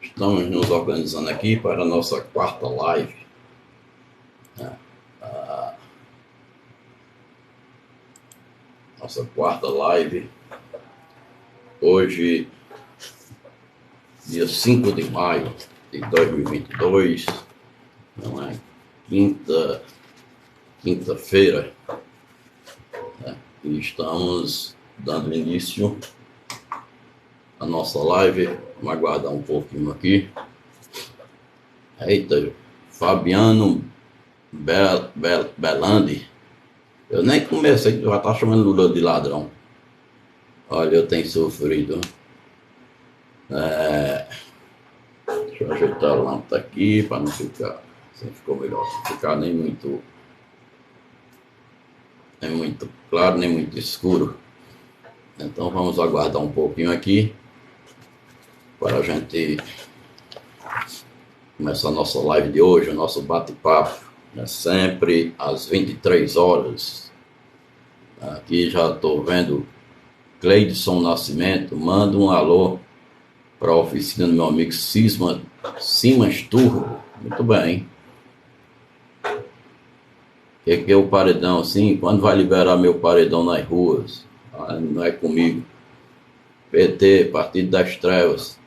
Estamos nos organizando aqui para a nossa quarta live. Nossa quarta live. Hoje, dia 5 de maio de 2022, não é? Quinta-feira, né? E estamos dando início à nossa live. Vamos aguardar um pouquinho aqui. Eita, Fabiano Belandi. Eu nem comecei, já tá chamando Lula de ladrão. Olha, eu tenho sofrido. Deixa eu ajeitar a lâmpada aqui para não ficar. Assim ficou melhor. Não ficar nem muito claro, nem muito escuro. Então vamos aguardar um pouquinho aqui para a gente começar a nossa live de hoje, o nosso bate-papo. É sempre às 23 horas. Aqui já estou vendo Cleidson Nascimento. Manda um alô para a oficina do meu amigo Simas Turbo. Muito bem. O que é o paredão assim? Quando vai liberar meu paredão nas ruas? Não é comigo. PT, Partido das Trevas.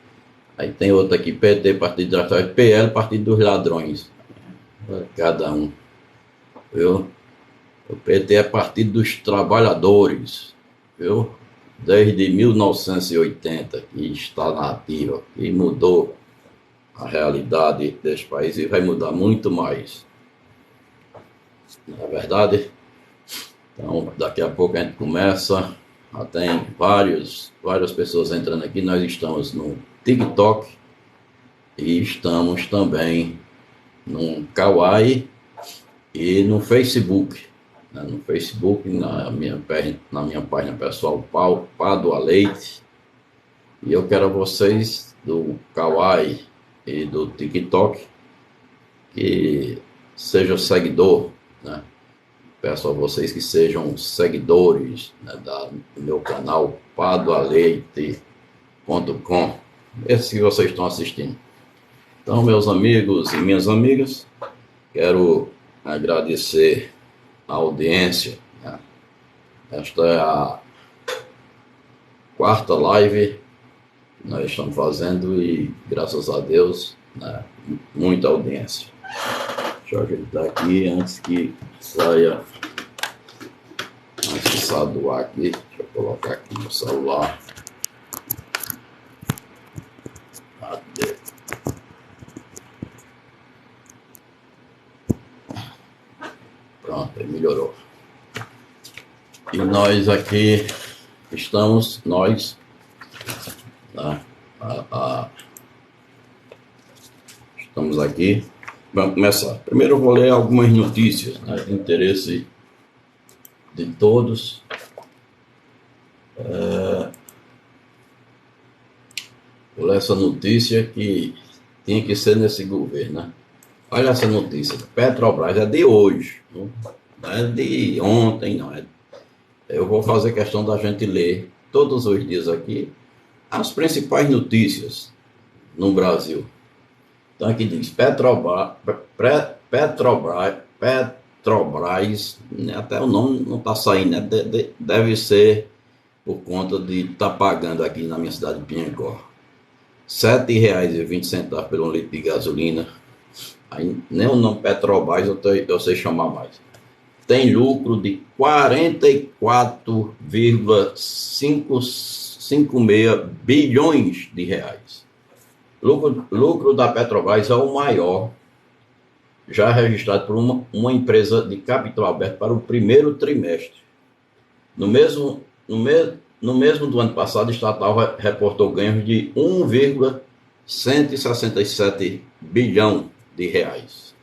Aí tem outro aqui, PT, Partido das Trevas. PL, Partido dos Ladrões. Cada um. Viu? O PT é Partido dos Trabalhadores. Viu? Desde 1980 que está na ativa. E mudou a realidade desse país e vai mudar muito mais. Não é verdade? Então, daqui a pouco a gente começa. Já tem várias pessoas entrando aqui. Nós estamos no TikTok e estamos também no Kawaii e no Facebook. No Facebook, na minha página pessoal, Pádua Leite. E eu quero a vocês do Kawaii e do TikTok que sejam seguidor, né? Peço a vocês que sejam seguidores, né, do meu canal padualeite.com. Esse que vocês estão assistindo. Então, meus amigos e minhas amigas, quero agradecer a audiência, né? Esta é a quarta live que nós estamos fazendo e, graças a Deus, né, muita audiência. Deixa eu ajeitar aqui antes que saia. Antes de sair do ar aqui, deixa eu colocar aqui no celular. Cadê? Pronto, aí melhorou. E nós aqui estamos, estamos aqui. Vamos começar. Primeiro eu vou ler algumas notícias, né, de interesse de todos. Vou ler essa notícia que tinha que ser nesse governo, né? Olha essa notícia. Petrobras é de hoje, não é de ontem, não. Eu vou fazer questão da gente ler todos os dias aqui as principais notícias no Brasil. Então aqui diz, Petrobras, até o nome não está saindo, né? Deve ser por conta de estar pagando aqui na minha cidade de Piancó R$ 7,20 por um litro de gasolina. Aí, nem o nome Petrobras eu sei chamar mais. Tem lucro de 44,556 bilhões de reais. Lucro da Petrobras é o maior já registrado por uma empresa de capital aberto para o primeiro trimestre. No mesmo do ano passado, o estatal reportou ganhos de 1,167 bilhão de reais.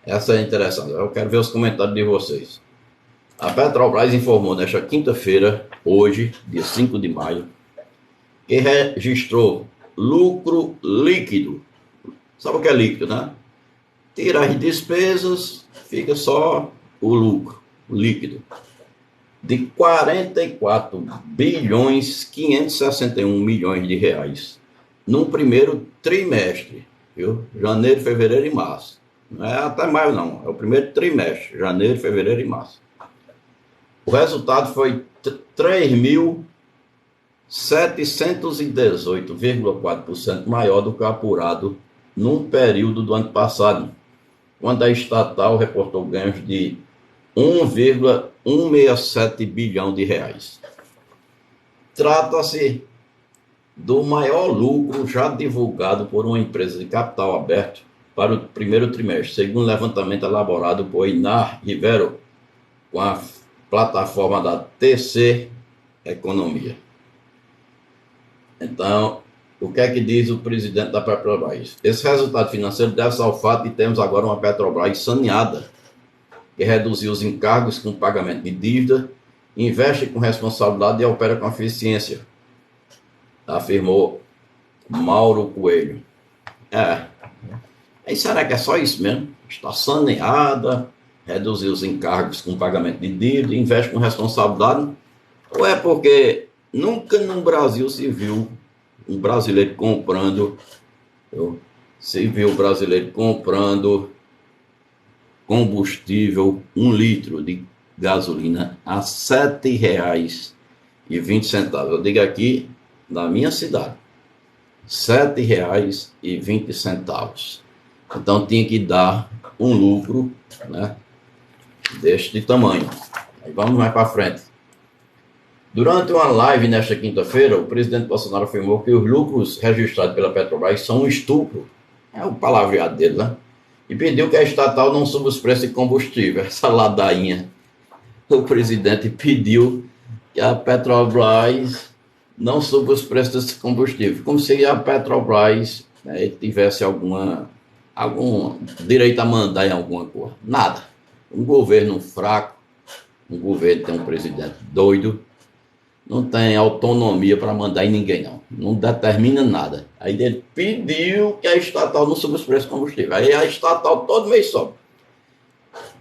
Essa é interessante. Eu quero ver os comentários de vocês. A Petrobras informou nesta quinta-feira, hoje, dia 5 de maio, que registrou lucro líquido. Sabe o que é líquido, né? Tira as despesas, fica só o lucro, o líquido. de 44 bilhões 561 milhões de reais no primeiro trimestre, viu? Janeiro, fevereiro e março. Não é até maio não, é o primeiro trimestre, janeiro, fevereiro e março. O resultado foi 3.718,4% maior do que o apurado num período do ano passado, quando a estatal reportou ganhos de 1,167 bilhão de reais. Trata-se do maior lucro já divulgado por uma empresa de capital aberto para o primeiro trimestre, segundo o levantamento elaborado por Inar Rivero com a plataforma da TC Economia. Então, o que é que diz o presidente da Petrobras? Esse resultado financeiro deve-se ao fato de termos agora uma Petrobras saneada, que reduziu os encargos com pagamento de dívida, investe com responsabilidade e opera com eficiência, afirmou Mauro Coelho. E será que é só isso mesmo? Está saneada, reduziu os encargos com pagamento de dívida, investe com responsabilidade? Ou é porque nunca no Brasil se viu um brasileiro comprando, combustível, 1 litro de gasolina a R$ 7,20. Eu digo aqui na minha cidade, R$ 7,20. Então tinha que dar um lucro, né, deste tamanho. Aí vamos mais para frente. Durante uma live nesta quinta-feira, o presidente Bolsonaro afirmou que os lucros registrados pela Petrobras são um estupro. É o palavreado dele, né? E pediu que a estatal não suba os preços de combustível. Essa ladainha. O presidente pediu que a Petrobras não suba os preços desse combustível. Como se a Petrobras, né, tivesse algum direito a mandar em alguma coisa. Nada. Um governo fraco, um governo que tem um presidente doido, não tem autonomia para mandar em ninguém, não determina nada. Aí ele pediu que a estatal não suba os preços de combustível. Aí a estatal todo mês sobe.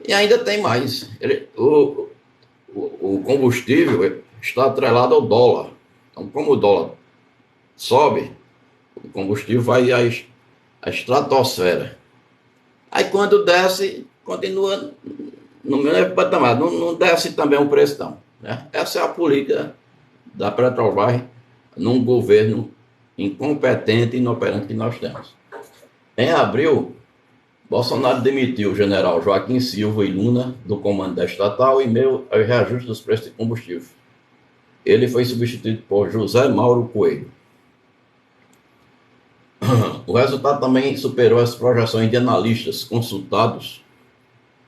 E ainda tem mais. O combustível está atrelado ao dólar. Então, como o dólar sobe, o combustível vai à estratosfera. Aí quando desce, continua no mesmo patamar. Não desce também o preço, não, né? Essa é a política da Petrobras num governo incompetente e inoperante que nós temos. Em abril, Bolsonaro demitiu o general Joaquim Silva e Luna do comando da estatal em meio ao reajuste dos preços de combustível. Ele foi substituído por José Mauro Coelho. O resultado também superou as projeções de analistas consultados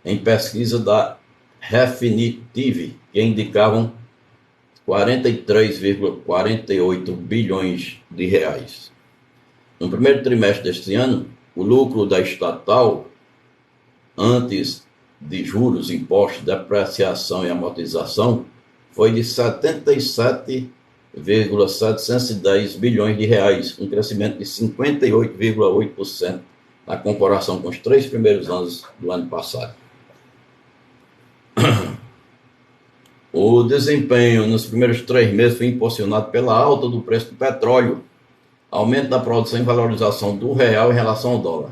em pesquisa da Refinitiv, que indicavam 43,48 bilhões de reais. No primeiro trimestre deste ano, o lucro da estatal, antes de juros, impostos, depreciação e amortização, foi de 77,710 bilhões de reais, um crescimento de 58,8% na comparação com os 3 primeiros anos do ano passado. O desempenho nos primeiros 3 meses foi impulsionado pela alta do preço do petróleo, aumento da produção e valorização do real em relação ao dólar.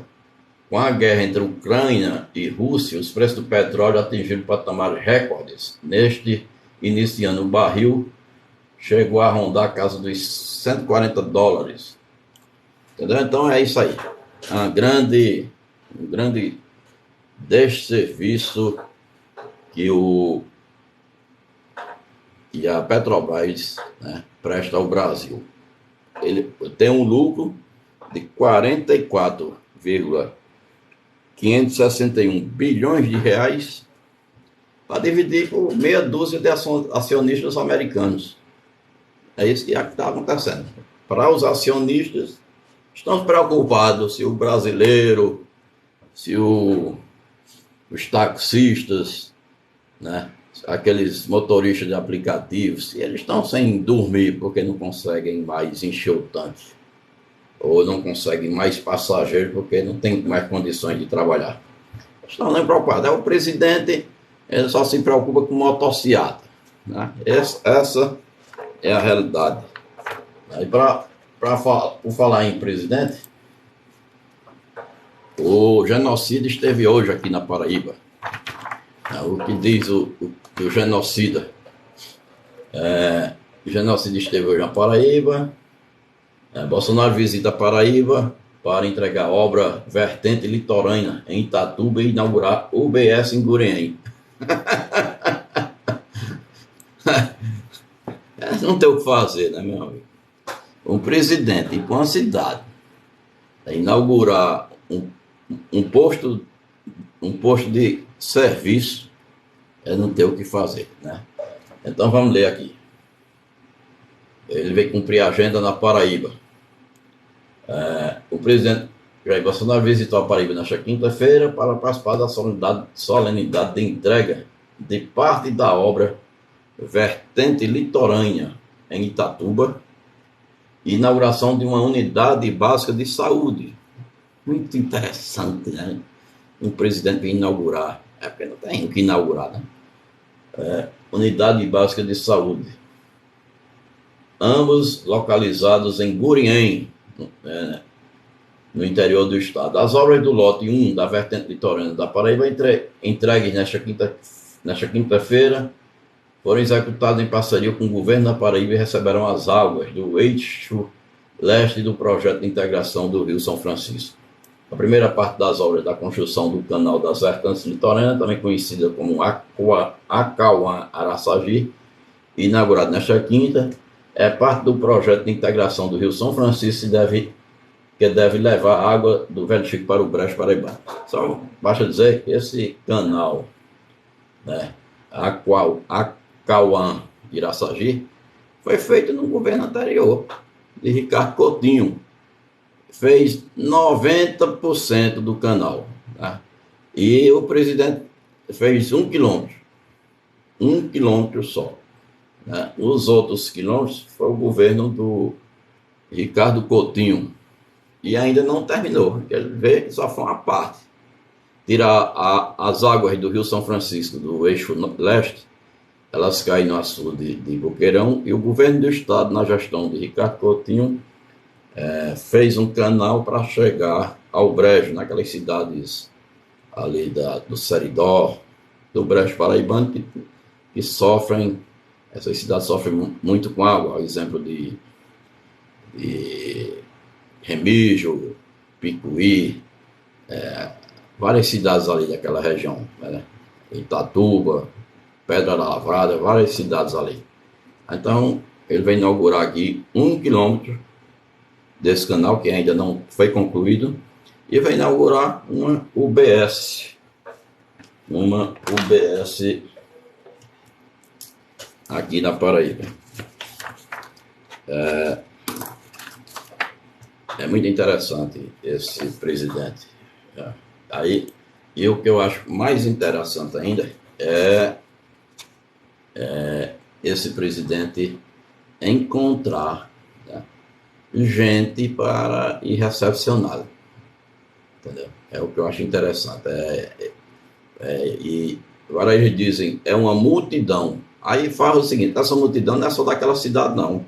Com a guerra entre Ucrânia e Rússia, os preços do petróleo atingiram patamares recordes. Neste início de ano, o barril chegou a rondar a casa dos $140. Entendeu? Então é isso aí. Um grande desserviço que a Petrobras, né, presta ao Brasil. Ele tem um lucro de 44,561 bilhões de reais para dividir por meia dúzia de acionistas americanos. É isso que está acontecendo. Para os acionistas, estão preocupados se o brasileiro, se os taxistas, né, aqueles motoristas de aplicativos, se eles estão sem dormir porque não conseguem mais encher o tanque, ou não conseguem mais passageiros porque não tem mais condições de trabalhar. Estão nem preocupados. O presidente, ele só se preocupa com motociata, né? Essa é a realidade. Aí, por falar em presidente, o genocida esteve hoje aqui na Paraíba. O que diz o genocida? O genocida esteve hoje na Paraíba. Bolsonaro visita a Paraíba para entregar a obra Vertente Litorânea em Itatuba e inaugurar UBS em Gurinhém. Não tem o que fazer, né, meu amigo? Um presidente ir para uma cidade inaugurar um posto de serviço, não tem o que fazer, né? Então vamos ler aqui. Ele veio cumprir a agenda na Paraíba. O presidente Jair Bolsonaro visitou a Paraíba nesta quinta-feira para participar da solenidade de entrega de parte da obra Vertente Litorânea em Itatuba e inauguração de uma unidade básica de saúde. Muito interessante, né? Um presidente vem inaugurar, porque não tem o que inaugurar, né? Unidade básica de saúde. Ambos localizados em Gurinhém, no interior do estado. As obras do lote 1 da Vertente Litorânea da Paraíba entregues nesta quinta-feira foram executadas em parceria com o governo da Paraíba e receberão as águas do eixo leste do projeto de integração do Rio São Francisco. A primeira parte das obras da construção do canal das Vertentes Litorâneas, também conhecida como Acauã-Araçagi, inaugurado nesta quinta, é parte do projeto de integração do Rio São Francisco que deve levar água do Velho Chico para o Brejo Paraibano. Só basta dizer que esse canal, né, Acauã-Araçagi, foi feito no governo anterior, de Ricardo Coutinho. Fez 90% do canal, tá? E o presidente fez 1 quilômetro, 1 quilômetro só, né? Os outros quilômetros foi o governo do Ricardo Coutinho e ainda não terminou, quer ver que só foi uma parte. Tirar as águas do Rio São Francisco do eixo leste, elas caem no açude de Boqueirão, e o governo do estado, na gestão de Ricardo Coutinho, fez um canal para chegar ao Brejo, naquelas cidades ali do Seridó, do Brejo Paraibano, que sofrem, essas cidades sofrem muito com água, ao exemplo de Remígio, Picuí, várias cidades ali daquela região, né? Itatuba, Pedra Lavrada, várias cidades ali. Então, ele vai inaugurar aqui 1 quilômetro desse canal, que ainda não foi concluído, e vai inaugurar uma UBS aqui na Paraíba. É muito interessante esse presidente. E o que eu acho mais interessante ainda é esse presidente encontrar, né, gente para ir recepcioná-lo. Entendeu? É o que eu acho interessante. E agora eles dizem, é uma multidão. Aí fala o seguinte, essa multidão não é só daquela cidade, não.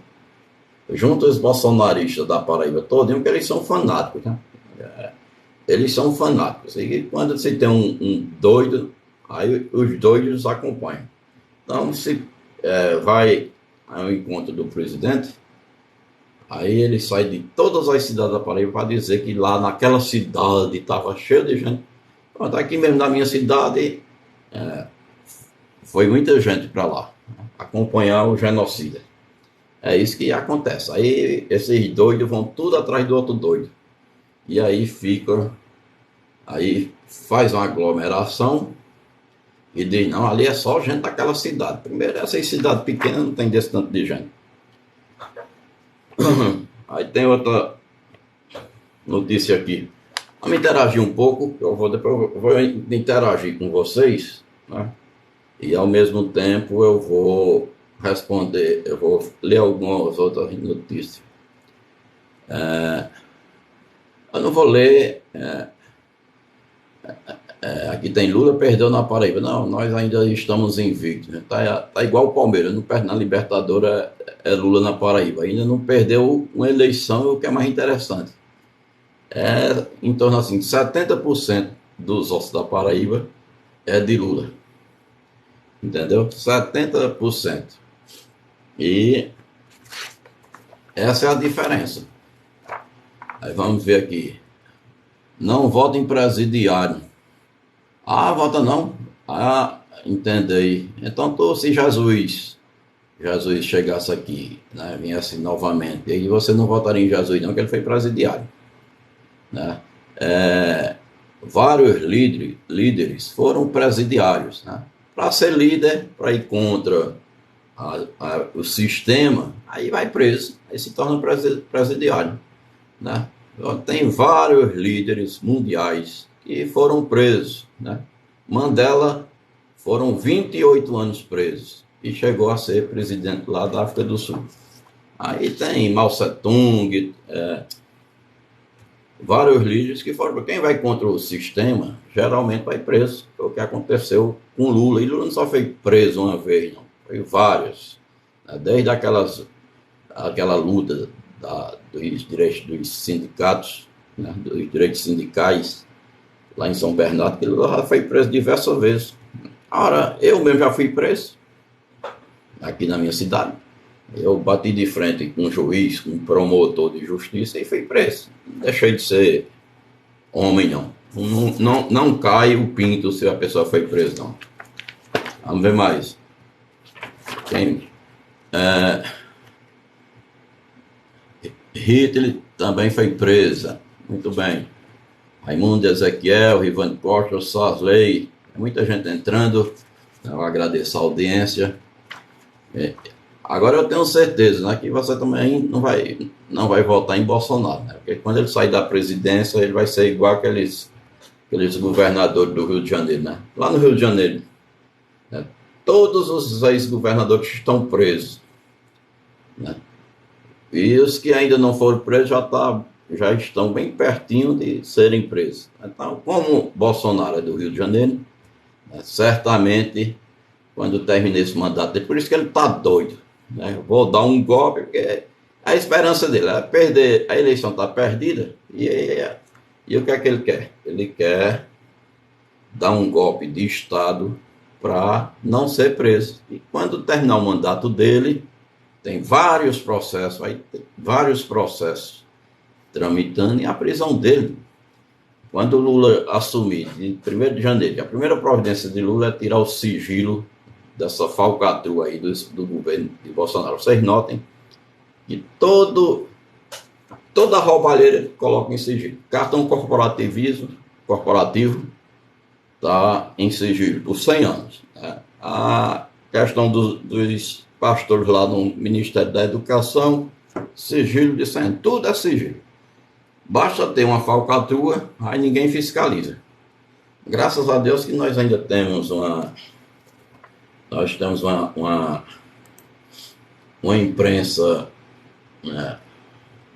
Junto os bolsonaristas da Paraíba todinho, que eles são fanáticos, né? Eles são fanáticos. E quando você tem um doido, aí os doidos acompanham. Então, se vai ao encontro do presidente, aí ele sai de todas as cidades da Paraíba para dizer que lá naquela cidade estava cheio de gente. Pronto, aqui mesmo na minha cidade, foi muita gente para lá, acompanhar o genocida. É isso que acontece. Aí esses doidos vão tudo atrás do outro doido. E aí faz uma aglomeração e diz, não, ali é só gente daquela cidade. Primeiro, essas cidades pequenas não tem desse tanto de gente. Aí tem outra notícia aqui. Vamos interagir um pouco, depois eu vou interagir com vocês, né? E ao mesmo tempo eu vou responder, eu vou ler algumas outras notícias. Eu não vou ler Aqui tem Lula, perdeu na Paraíba. Não, nós ainda estamos invictos. Né? Tá igual o Palmeiras, não perde na Libertadores, é Lula na Paraíba. Ainda não perdeu uma eleição, o que é mais interessante. Em torno assim, de 70% dos votos da Paraíba é de Lula. Entendeu? 70%. E essa é a diferença. Aí vamos ver aqui. Não vota em presidiário. Ah, vota não. Ah, entendei. Então, se Jesus chegasse aqui, né, viesse novamente, e aí você não votaria em Jesus não, porque ele foi presidiário. Né? Vários líderes foram presidiários. Né? Para ser líder, para ir contra o sistema, aí vai preso, aí se torna presidiário. Né? Então, tem vários líderes mundiais que foram presos. Né? Mandela foram 28 anos presos e chegou a ser presidente lá da África do Sul. Aí tem Mao Tse-tung, vários líderes que foram. Quem vai contra o sistema geralmente vai preso. Foi o que aconteceu com Lula. E Lula não só foi preso uma vez, não. Foi vários. Desde aquela luta dos direitos dos sindicatos, né, dos direitos sindicais, lá em São Bernardo, que Lula já foi preso diversas vezes. Ora, eu mesmo já fui preso, aqui na minha cidade. Eu bati de frente com um juiz, com um promotor de justiça e fui preso. Não deixei de ser homem, não. Não cai o pinto se a pessoa foi presa, não. Vamos ver mais. Hitler também foi presa. Muito bem. Raimundo Ezequiel, Rivane Costa, Sarley. Muita gente entrando. Eu agradeço a audiência. Agora eu tenho certeza, né, que você também não vai votar em Bolsonaro, né? Porque quando ele sair da presidência, ele vai ser igual aqueles governadores do Rio de Janeiro, né? Lá no Rio de Janeiro, né, todos os ex-governadores estão presos, né? E os que ainda não foram presos já estão bem pertinho de serem presos. Então, como Bolsonaro é do Rio de Janeiro, né, certamente, quando terminar esse mandato dele, por isso que ele está doido. Né? Vou dar um golpe, porque a esperança dele é perder, a eleição está perdida, e o que é que ele quer? Ele quer dar um golpe de Estado para não ser preso. E quando terminar o mandato dele, tem vários processos tramitando, e a prisão dele, quando o Lula assumir, de 1º de janeiro, a primeira providência de Lula é tirar o sigilo dessa falcatrua aí do governo de Bolsonaro. Vocês notem que toda roubalheira coloca em sigilo. Cartão corporativo está em sigilo por 100 anos. Né? A questão dos pastores lá no Ministério da Educação, sigilo de 100 anos. Tudo é sigilo. Basta ter uma falcatrua, aí ninguém fiscaliza. Graças a Deus que nós ainda temos uma imprensa, né?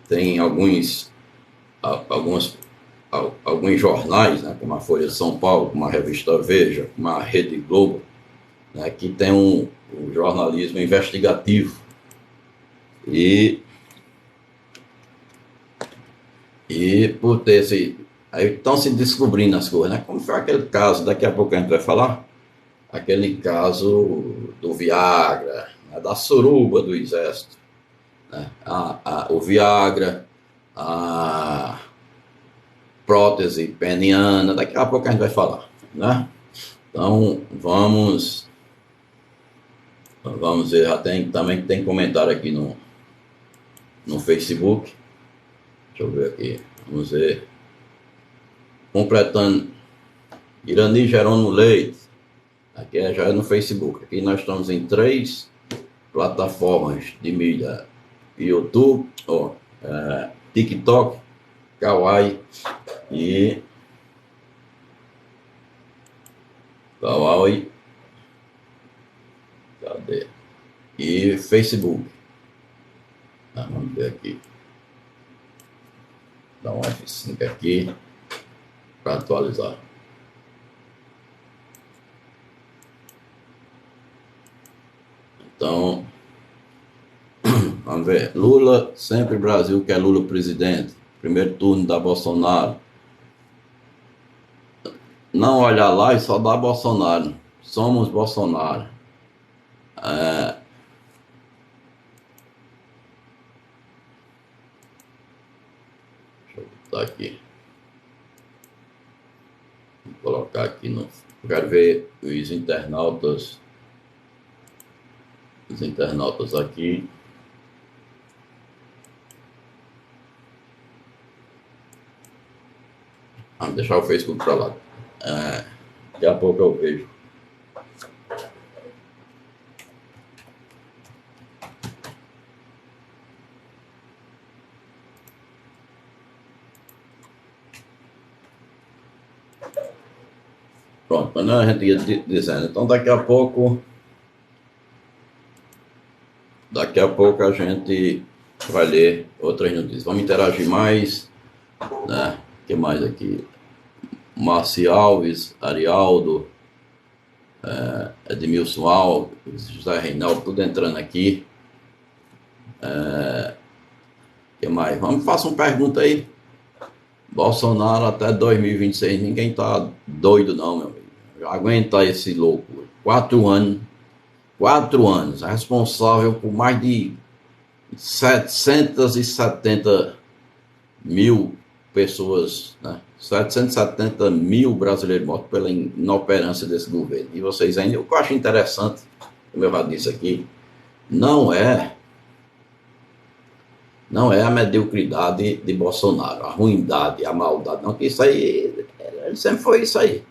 Tem alguns jornais, né, como a Folha de São Paulo, como a Revista Veja, como a Rede Globo, né, que tem um jornalismo investigativo. E por ter aí estão se descobrindo as coisas, né? Como foi aquele caso, daqui a pouco a gente vai falar, aquele caso do Viagra, né, da suruba do Exército, né? O Viagra, a prótese peniana, daqui a pouco a gente vai falar, né? Então vamos ver, também tem comentário aqui no Facebook. Deixa eu ver aqui, vamos ver. Completando, Irani Jerônimo Leite, aqui já é no Facebook. Aqui nós estamos em 3 plataformas de mídia: YouTube, TikTok, Kawaii e cadê? E Facebook. Vamos ver aqui. Dá um F5 aqui para atualizar. Então, vamos ver. Lula, sempre Brasil quer Lula presidente. Primeiro turno da Bolsonaro. Não olhar lá e só dá Bolsonaro. Somos Bolsonaro. Deixa eu botar aqui. Vou colocar aqui no... Eu quero ver os internautas. Os internautas aqui. Vamos deixar o Facebook para lá. Daqui a pouco eu vejo. Pronto, mas não, a gente ia dizendo. Então daqui a pouco a gente vai ler outras notícias. Vamos interagir mais, né? O que mais aqui? Marci Alves, Arialdo, Edmilson Alves, José Reinaldo, tudo entrando aqui. O que mais? Faça uma pergunta aí. Bolsonaro até 2026, ninguém tá doido não, meu amigo. Aguenta esse louco. 4 anos, responsável por mais de 770 mil pessoas, né? 770 mil brasileiros mortos pela inoperância desse governo. E vocês ainda, o que eu acho interessante, como eu já disse aqui, não é a mediocridade de Bolsonaro, a ruindade, a maldade, não, que isso aí, ele sempre foi isso aí.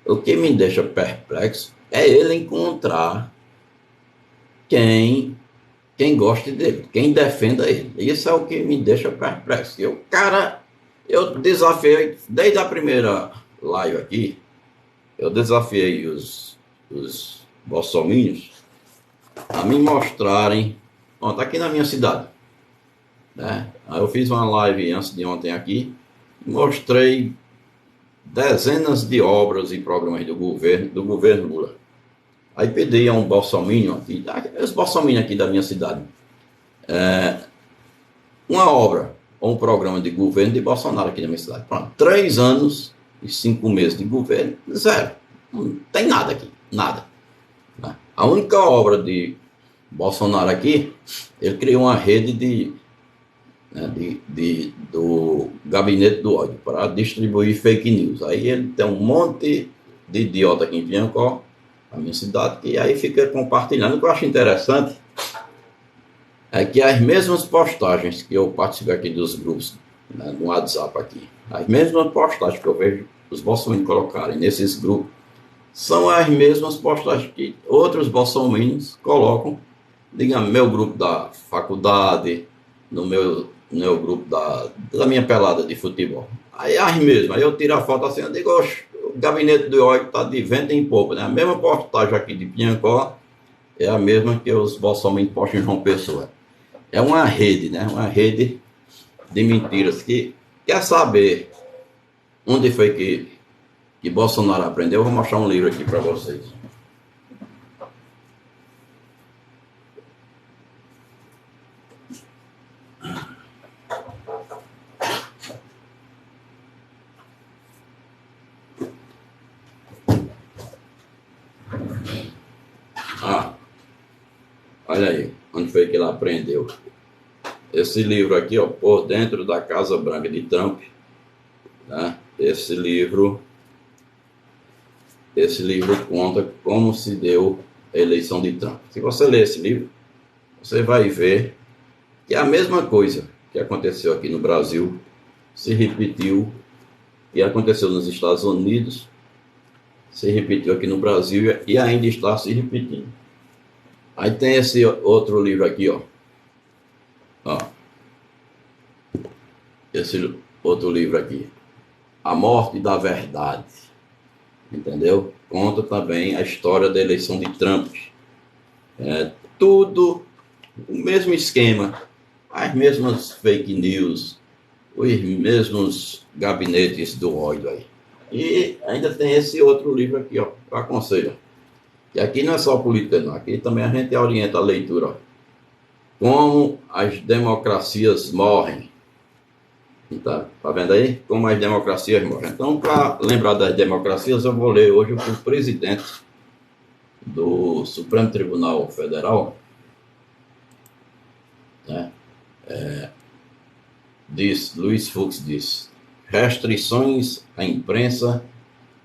O que me deixa perplexo é ele encontrar quem goste dele, quem defenda ele. Isso é o que me deixa perplexo. Eu desafiei, desde a primeira live aqui, eu desafiei os bolsominions a me mostrarem, ó, tá aqui na minha cidade, né? Aí eu fiz uma live antes de ontem aqui, mostrei dezenas de obras e programas do governo Lula. Aí pedi a um bolsominion aqui, os bolsominions aqui da minha cidade, uma obra ou um programa de governo de Bolsonaro aqui na minha cidade. Pronto, 3 anos e 5 meses de governo, zero. Não tem nada aqui, nada. A única obra de Bolsonaro aqui, ele criou uma rede do gabinete do ódio para distribuir fake news. Aí ele tem um monte de idiota aqui em Piancó, a minha cidade, e aí fica compartilhando. O que eu acho interessante é que as mesmas postagens que eu participo aqui dos grupos, né, no WhatsApp aqui, as mesmas postagens que eu vejo os bolsominions colocarem nesses grupos, são as mesmas postagens que outros bolsominions colocam, digamos, no meu grupo da faculdade, no meu grupo da minha pelada de futebol. Aí as mesmas, aí eu tiro a foto assim, eu digo, o gabinete do ódio está de vento em popa, né? A mesma postagem aqui de Piancó é a mesma que os bolsominions postam em João Pessoa. É uma rede, né? Uma rede de mentiras que quer saber onde foi que Bolsonaro aprendeu. Eu vou mostrar um livro aqui para vocês. Olha aí, onde foi que ele aprendeu. Esse livro aqui, ó, Por Dentro da Casa Branca de Trump, né? Esse livro conta como se deu a eleição de Trump. Se você ler esse livro, você vai ver que a mesma coisa que aconteceu aqui no Brasil se repetiu e aconteceu nos Estados Unidos, se repetiu aqui no Brasil e ainda está se repetindo. Aí tem esse outro livro aqui, ó. Esse outro livro aqui, A Morte da Verdade, entendeu? Conta também a história da eleição de Trump. Tudo o mesmo esquema, as mesmas fake news, os mesmos gabinetes do ódio aí. E ainda tem esse outro livro aqui, ó, eu aconselho. E aqui não é só política, não. Aqui também a gente orienta a leitura. Ó. Como as democracias morrem. Tá vendo aí? Como as democracias morrem. Então, para lembrar das democracias, eu vou ler hoje o que o presidente do Supremo Tribunal Federal, né, Luiz Fux diz: restrições à imprensa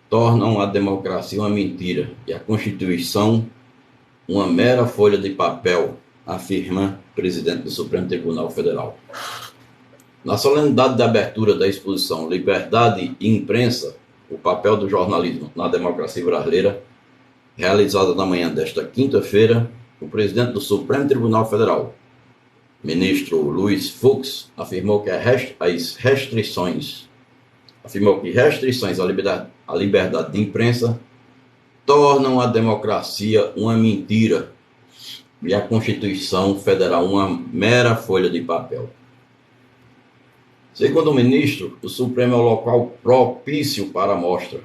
tornam a democracia uma mentira e a Constituição uma mera folha de papel, afirma o presidente do Supremo Tribunal Federal. Na solenidade de abertura da exposição Liberdade e Imprensa, o papel do jornalismo na democracia brasileira, realizada na manhã desta quinta-feira, o presidente do Supremo Tribunal Federal, ministro Luiz Fux, afirmou que restrições à liberdade de imprensa tornam a democracia uma mentira e a Constituição Federal uma mera folha de papel. Segundo o ministro, o Supremo é o local propício para a mostra,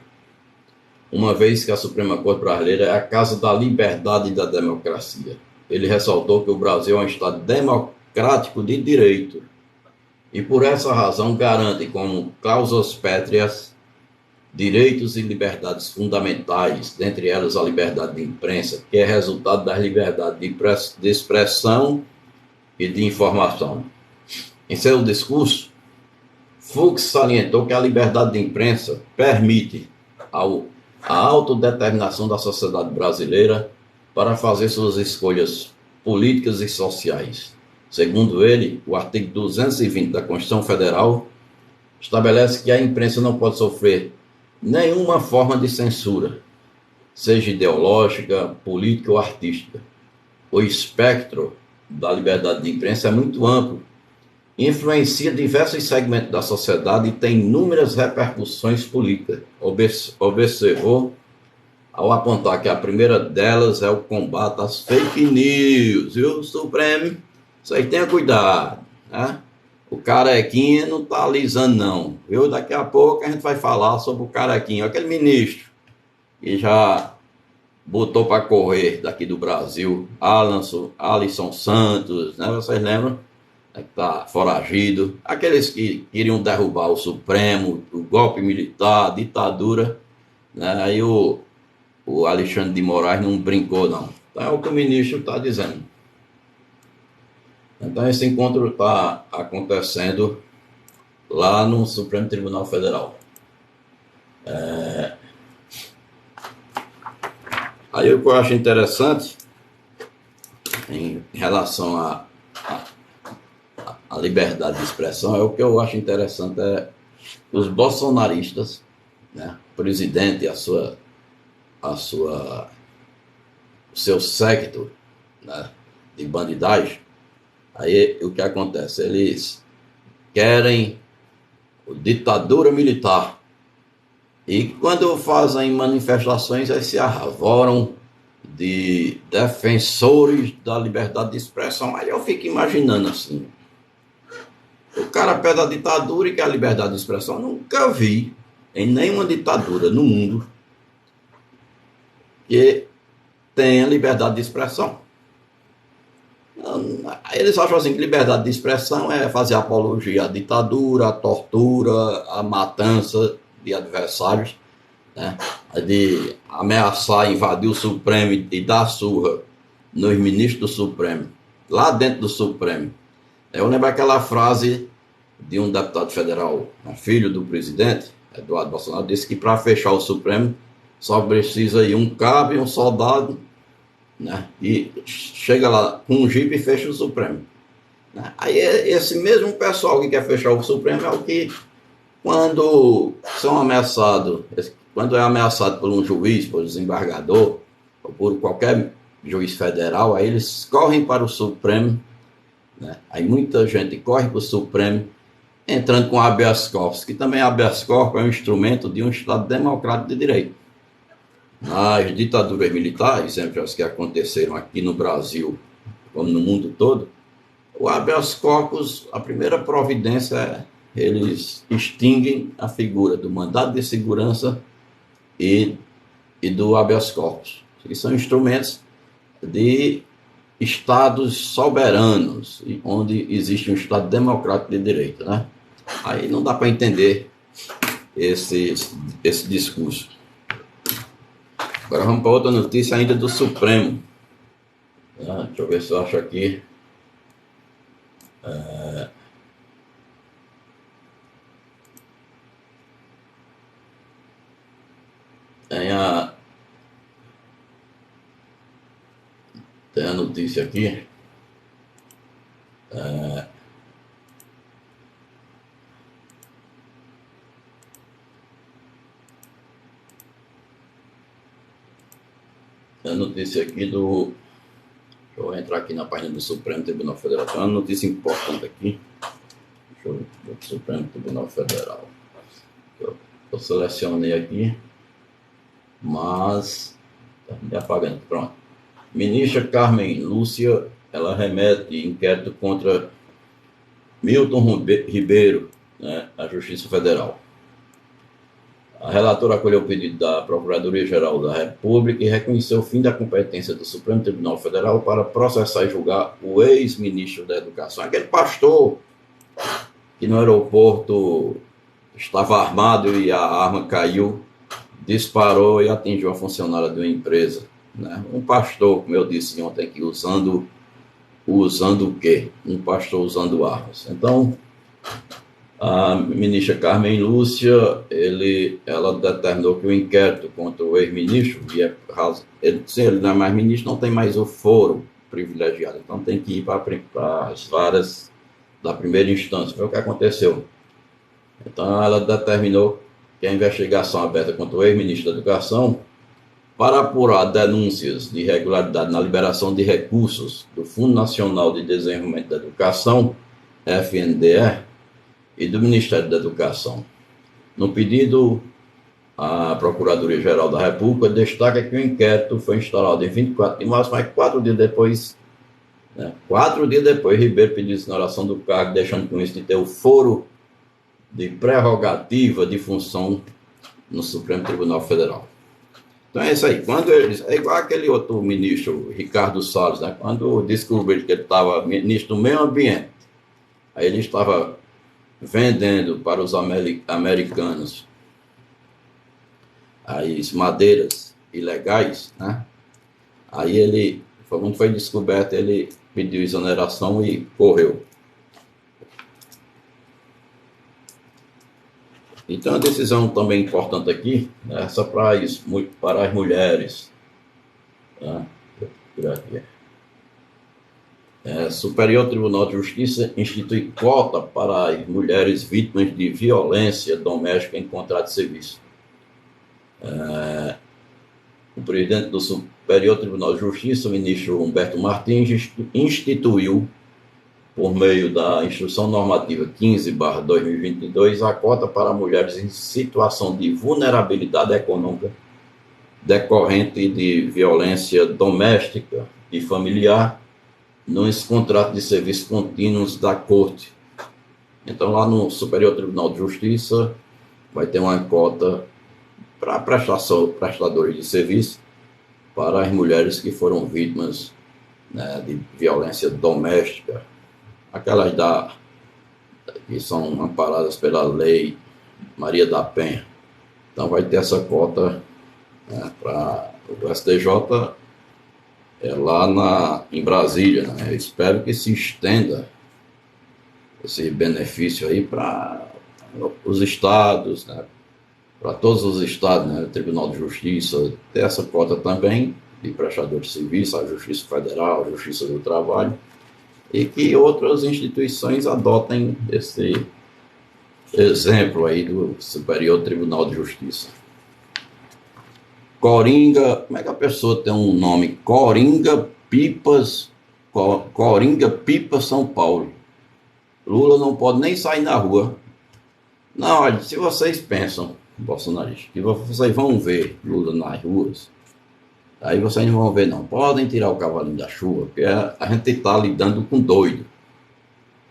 uma vez que a Suprema Corte Brasileira é a casa da liberdade e da democracia. Ele ressaltou que o Brasil é um Estado democrático de direito e, por essa razão, garante como cláusulas pétreas direitos e liberdades fundamentais, dentre elas a liberdade de imprensa, que é resultado das liberdades de expressão e de informação. Em seu discurso, Fux salientou que a liberdade de imprensa permite a autodeterminação da sociedade brasileira para fazer suas escolhas políticas e sociais. Segundo ele, o artigo 220 da Constituição Federal estabelece que a imprensa não pode sofrer nenhuma forma de censura, seja ideológica, política ou artística. O espectro da liberdade de imprensa é muito amplo, influencia diversos segmentos da sociedade e tem inúmeras repercussões políticas. Observou ao apontar que a primeira delas é o combate às fake news, viu, Supremo? Isso aí tenha cuidado, né? O carequinha não está alisando, não, viu? Daqui a pouco a gente vai falar sobre o carequinha, aquele ministro que já botou para correr daqui do Brasil, Alisson Santos, né? Vocês lembram? Que está foragido, aqueles que queriam derrubar o Supremo, o golpe militar, a ditadura, né? Aí o Alexandre de Moraes não brincou, não. Então é o que o ministro está dizendo. Então esse encontro está acontecendo lá no Supremo Tribunal Federal. Aí o que eu acho interessante em relação à liberdade de expressão, o que eu acho interessante é os bolsonaristas, né, o presidente e o seu séquito, né, de bandidagem. Aí o que acontece? Eles querem ditadura militar. E quando fazem manifestações, eles se arvoram de defensores da liberdade de expressão. Aí eu fico imaginando assim, o cara pede a ditadura e quer a liberdade de expressão. Eu nunca vi em nenhuma ditadura no mundo que tenha liberdade de expressão. Eles acham assim que liberdade de expressão é fazer apologia à ditadura, à tortura, à matança de adversários, né? De ameaçar invadir o Supremo e dar surra nos ministros do Supremo, lá dentro do Supremo. Eu lembro aquela frase de um deputado federal, filho do presidente, Eduardo Bolsonaro, disse que para fechar o Supremo só precisa ir um cabo e um soldado, né? E chega lá com um jipe e fecha o Supremo. Né? Aí esse mesmo pessoal que quer fechar o Supremo é o que, quando são ameaçados, quando é ameaçado por um juiz, por um desembargador, ou por qualquer juiz federal, aí eles correm para o Supremo, né? Aí muita gente corre para o Supremo, entrando com habeas corpus, que também habeas corpus é um instrumento de um Estado democrático de direito. Nas ditaduras militares, sempre as que aconteceram aqui no Brasil, como no mundo todo, o habeas corpus, a primeira providência é eles extinguem a figura do mandado de segurança e do habeas corpus. que são instrumentos de estados soberanos, onde existe um estado democrático de direito, né? Aí não dá para entender esse discurso. Agora vamos para outra notícia ainda do Supremo. Deixa eu ver se eu acho aqui. Tem a notícia aqui. Tem a notícia aqui do... Deixa eu entrar aqui na página do Supremo Tribunal Federal. Tem uma notícia importante aqui. Deixa eu ver do Supremo Tribunal Federal. Eu selecionei aqui, mas está me apagando. Pronto. Ministra Carmen Lúcia, ela remete inquérito contra Milton Ribeiro, né, à Justiça Federal. A relatora acolheu o pedido da Procuradoria-Geral da República e reconheceu o fim da competência do Supremo Tribunal Federal para processar e julgar o ex-ministro da Educação, aquele pastor que no aeroporto estava armado e a arma caiu, disparou e atingiu a funcionária de uma empresa, né? Um pastor, como eu disse ontem aqui, usando o quê? Um pastor usando armas. Então, a ministra Carmen Lúcia, ela determinou que o inquérito contra o ex-ministro, se ele não é mais ministro, não tem mais o foro privilegiado, então tem que ir para as varas da primeira instância. Foi o que aconteceu. Então, ela determinou que a investigação aberta contra o ex-ministro da Educação para apurar denúncias de irregularidade na liberação de recursos do Fundo Nacional de Desenvolvimento da Educação, FNDE, e do Ministério da Educação. No pedido, a Procuradoria-Geral da República destaca que o inquérito foi instaurado em 24 de março, mas 4 dias depois, Ribeiro pediu exoneração do cargo, deixando com isso de ter o foro de prerrogativa de função no Supremo Tribunal Federal. Então é isso aí. É igual aquele outro ministro, Ricardo Salles, né? Quando descobriu que ele estava ministro do Meio Ambiente, aí ele estava vendendo para os americanos as madeiras ilegais, né? Aí quando foi descoberto, ele pediu exoneração e correu. Então, a decisão também importante aqui, né, essa para as mulheres. Tá? Superior Tribunal de Justiça institui cota para as mulheres vítimas de violência doméstica em contrato de serviço. O presidente do Superior Tribunal de Justiça, o ministro Humberto Martins, instituiu, por meio da Instrução Normativa 15/2022, a cota para mulheres em situação de vulnerabilidade econômica decorrente de violência doméstica e familiar nos contratos de serviços contínuos da Corte. Então, lá no Superior Tribunal de Justiça, vai ter uma cota para prestadores de serviço para as mulheres que foram vítimas, né, de violência doméstica, aquelas que são amparadas pela Lei Maria da Penha. Então vai ter essa cota, né, para o STJ lá em Brasília, né? Eu espero que se estenda esse benefício aí para os estados, né? Para todos os estados, né? O Tribunal de Justiça ter essa cota também de prestadores de serviço, a Justiça Federal, a Justiça do Trabalho, e que outras instituições adotem esse exemplo aí do Superior Tribunal de Justiça. Coringa, como é que a pessoa tem um nome? Coringa Pipas São Paulo. Lula não pode nem sair na rua. Não, olha, se vocês pensam, bolsonaristas, que vocês vão ver Lula nas ruas, aí vocês não vão ver não. Podem tirar o cavalinho da chuva, porque a gente está lidando com doido,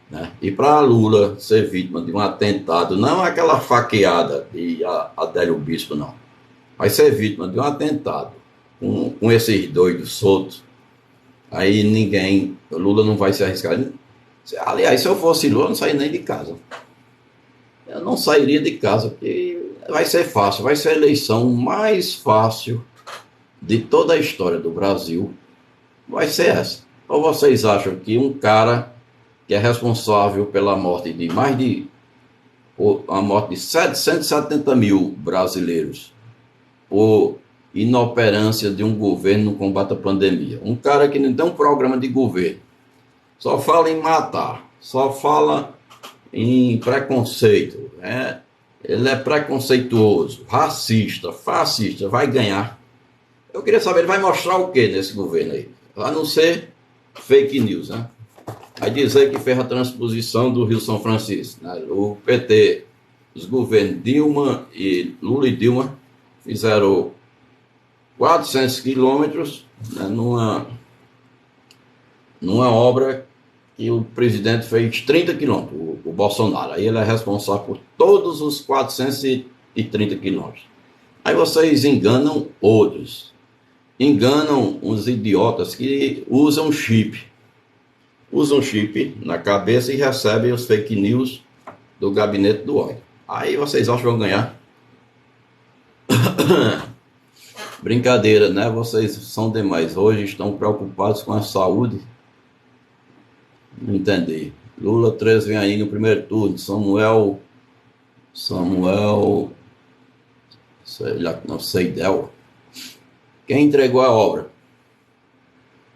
né? E para Lula ser vítima de um atentado, não aquela faqueada de Adélio Bispo, não. Vai ser vítima de um atentado com esses doidos soltos, aí ninguém, o Lula não vai se arriscar. Aliás, se eu fosse Lula, eu não sairia nem de casa. Eu não sairia de casa, porque vai ser fácil, vai ser a eleição mais fácil de toda a história do Brasil, vai ser essa. Ou vocês acham que um cara que é responsável pela morte de a morte de 770 mil brasileiros por inoperância de um governo no combate à pandemia, um cara que não tem um programa de governo, só fala em matar, só fala em preconceito, né? Ele é preconceituoso, racista, fascista, vai ganhar. Eu queria saber, ele vai mostrar o que nesse governo aí? A não ser fake news, né? Vai dizer que fez a transposição do Rio São Francisco, né? O PT, os governos Dilma e Lula e Dilma fizeram 400 quilômetros, né, numa obra que o presidente fez 30 quilômetros, o Bolsonaro. Aí ele é responsável por todos os 430 quilômetros. Aí vocês enganam outros. Enganam uns idiotas que usam chip. Usam chip na cabeça e recebem os fake news do gabinete do ódio. Aí vocês acham que vão ganhar? Brincadeira, né? Vocês são demais. Hoje estão preocupados com a saúde. Não entendi. Lula 13 vem aí no primeiro turno. Samuel, sei lá, não sei dela. Quem entregou a obra?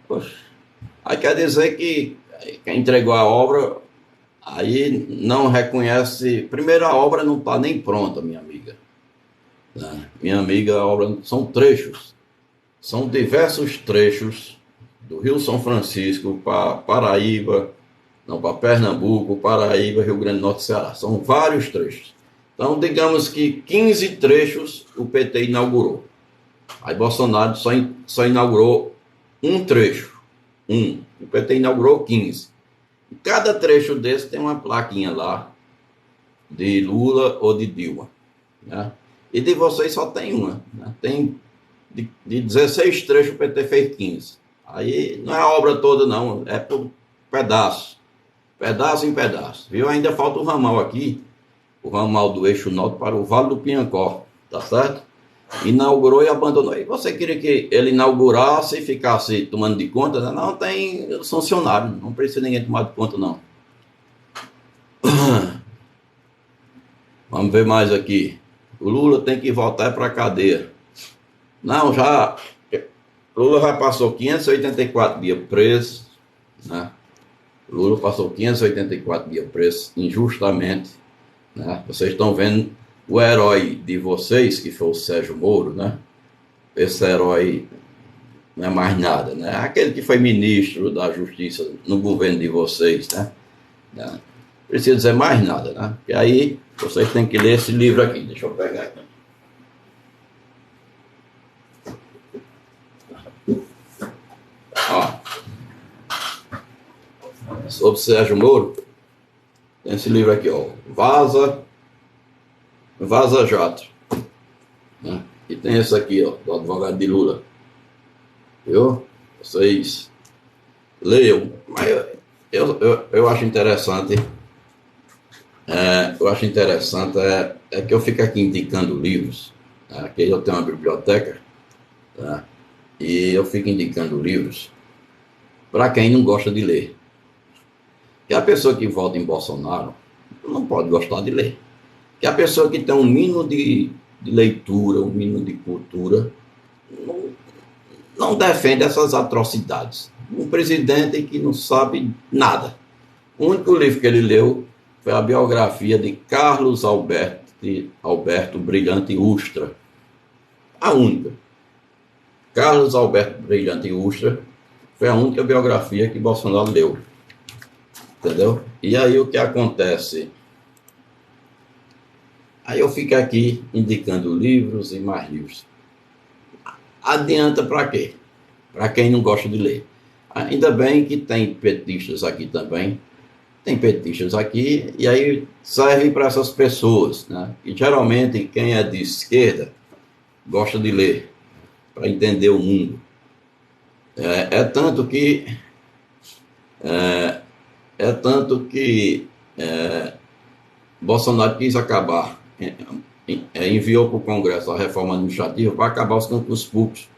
Poxa. Aí quer dizer que quem entregou a obra aí não reconhece. Primeiro, a obra não está nem pronta, minha amiga. Minha amiga, a obra são trechos. São diversos trechos do Rio São Francisco para Paraíba, não, para Pernambuco, Paraíba, Rio Grande do Norte e Ceará. São vários trechos. Então, digamos que 15 trechos o PT inaugurou. Aí Bolsonaro só inaugurou um trecho. O PT inaugurou 15. Cada trecho desse tem uma plaquinha lá de Lula ou de Dilma, né? E de vocês só tem uma, né? Tem de 16 trechos o PT fez 15. Aí não é a obra toda não, é por pedaço em pedaço, viu? Ainda falta o ramal aqui, o ramal do Eixo Norte para o Vale do Piancó, tá certo? Inaugurou e abandonou. E você queria que ele inaugurasse e ficasse tomando de conta, né? Não, tem funcionário, não precisa ninguém tomar de conta não. Vamos ver mais aqui. O Lula tem que voltar para a cadeia. Não, Lula já passou 584 dias preso, né? Lula passou 584 dias preso injustamente, né? Vocês estão vendo o herói de vocês, que foi o Sérgio Moro, né? Esse herói não é mais nada, né? Aquele que foi ministro da Justiça no governo de vocês, né? Não precisa dizer mais nada, né? E aí vocês têm que ler esse livro aqui. Deixa eu pegar aqui. Ó. Sobre Sérgio Moro, tem esse livro aqui, ó. Vaza Jato, né? E tem esse aqui, ó, do advogado de Lula. Viu? Vocês leiam. Mas eu acho interessante. Eu acho interessante que eu fico aqui indicando livros, né? Aqui eu tenho uma biblioteca, tá? E eu fico indicando livros para quem não gosta de ler. Que a pessoa que vota em Bolsonaro não pode gostar de ler. Que a pessoa que tem um mínimo de leitura, um mínimo de cultura, não defende essas atrocidades. Um presidente que não sabe nada. O único livro que ele leu foi a biografia de Carlos Alberto Brilhante Ustra. A única. Carlos Alberto Brilhante Ustra foi a única biografia que Bolsonaro leu. Entendeu? E aí o que acontece? Aí eu fico aqui indicando livros e mais livros. Adianta para quê? Para quem não gosta de ler. Ainda bem que tem petistas aqui também. Tem petistas aqui e aí serve para essas pessoas, né? E geralmente quem é de esquerda gosta de ler. para entender o mundo. Tanto que Bolsonaro quis acabar, enviou para o Congresso a reforma administrativa para acabar os concursos públicos,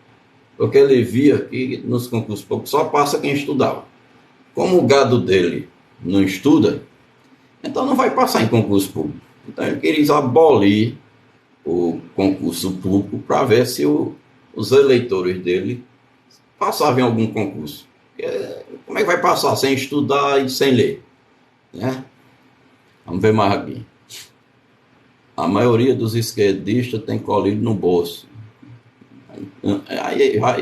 porque ele via que nos concursos públicos só passa quem estudava. Como o gado dele não estuda, então não vai passar em concurso público. Então ele queria abolir o concurso público para ver se os eleitores dele passavam em algum concurso. Como é que vai passar sem estudar e sem ler? Né? Vamos ver mais aqui. A maioria dos esquerdistas tem colírio no bolso.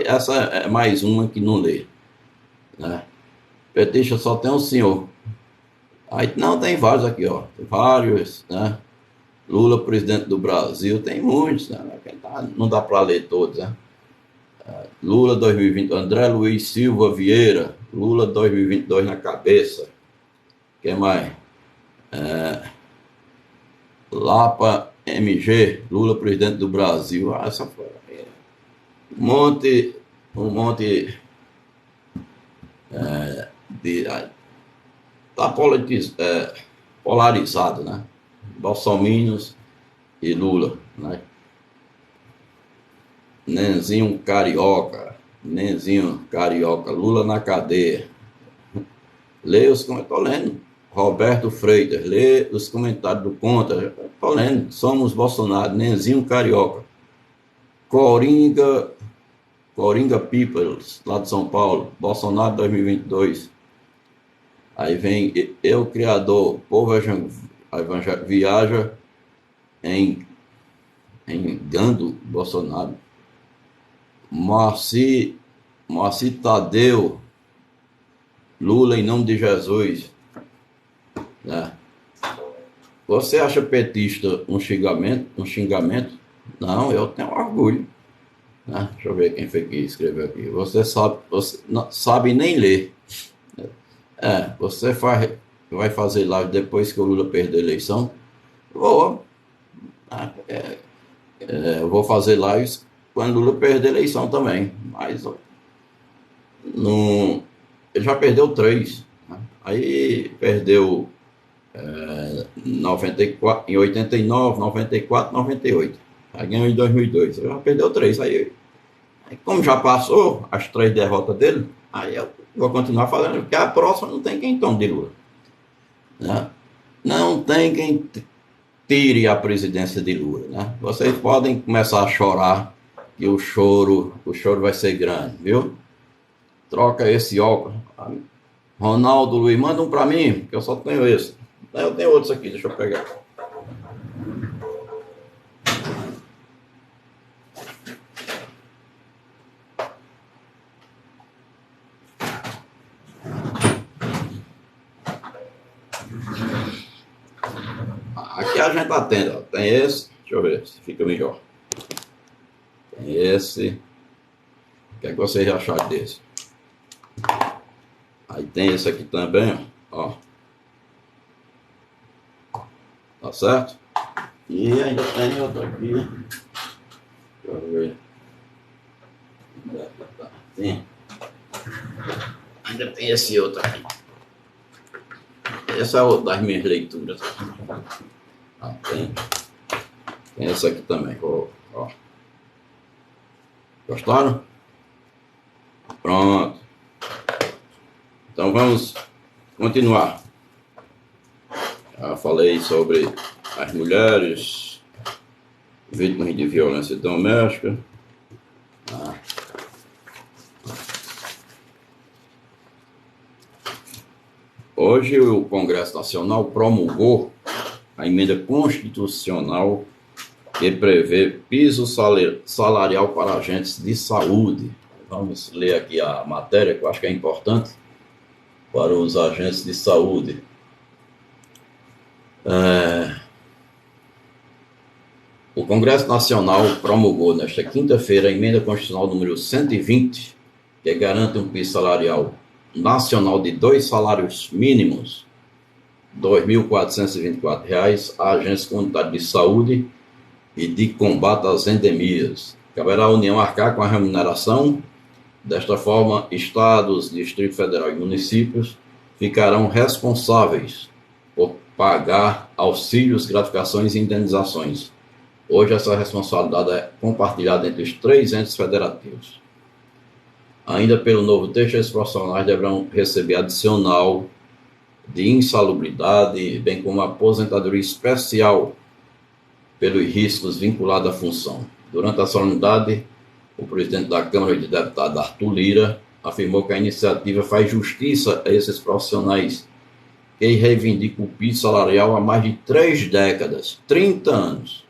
Essa é mais uma que não lê. Né? Petista só tem um senhor. Aí não, tem vários aqui, ó. Tem vários, né? Lula, presidente do Brasil, tem muitos, né? Não dá para ler todos, né? Lula 2020, André Luiz Silva Vieira, Lula 2022 na cabeça. Quem mais? Lapa MG, Lula, presidente do Brasil. Essa foi. Um monte tá polarizado, né? Bolsominions e Lula, né? Nenzinho carioca, Lula na cadeia. Lê os comentários, tô lendo. Roberto Freitas, lê os comentários do Contra, tô lendo. Somos Bolsonaro, Nenzinho carioca. Coringa Peoples, lá de São Paulo, Bolsonaro 2022. Aí vem eu, criador, povo viaja em Gando, Bolsonaro. Moacir Tadeu, Lula em nome de Jesus. Né? Você acha petista um xingamento? Não, eu tenho orgulho. Né? Deixa eu ver quem foi que escreveu aqui. Você não sabe nem ler. Você vai fazer live depois que o Lula perder a eleição? Vou. Eu vou fazer lives quando o Lula perder a eleição também. Mas não, ele já perdeu 3. Né? Aí perdeu 94, em 89, 94, 98. Aí ganhou em 2002. Ele já perdeu 3. Aí como já passou as 3 derrotas dele, aí eu vou continuar falando, porque a próxima não tem quem tome de Lula. Né? Não tem quem tire a presidência de Lula. Né? Vocês podem começar a chorar, que o choro vai ser grande, viu? Troca esse óculos. Ronaldo Luiz, manda um para mim, que eu só tenho esse. Eu tenho outros aqui, deixa eu pegar. Aqui a gente atende, ó. Tem esse, deixa eu ver se fica melhor. Tem esse. O que é que vocês acharam desse? Aí tem esse aqui também, ó. Tá certo? E ainda tem outro aqui. Deixa eu ver. Sim. Ainda tem esse outro aqui. Esse é o das minhas leituras. Tem esse aqui também. Ó. Gostaram? Pronto. Então vamos continuar. Já falei sobre as mulheres vítimas de violência doméstica. Hoje o Congresso Nacional promulgou a emenda constitucional que prevê piso salarial para agentes de saúde. Vamos ler aqui a matéria, que eu acho que é importante para os agentes de saúde. O Congresso Nacional promulgou nesta quinta-feira a emenda constitucional número 120, que garante um piso salarial nacional de 2 salários mínimos, R$ 2.424, a agentes comunitários de saúde e de combate às endemias. Caberá à União arcar com a remuneração. Desta forma, estados, Distrito Federal e municípios ficarão responsáveis por pagar auxílios, gratificações e indenizações. Hoje, essa responsabilidade é compartilhada entre os 3 entes federativos. Ainda pelo novo texto, esses profissionais deverão receber adicional de insalubridade, bem como aposentadoria especial pelos riscos vinculados à função. Durante a solenidade, o presidente da Câmara de Deputados, Arthur Lira, afirmou que a iniciativa faz justiça a esses profissionais que reivindicam o piso salarial há mais de 3 décadas, 30 anos.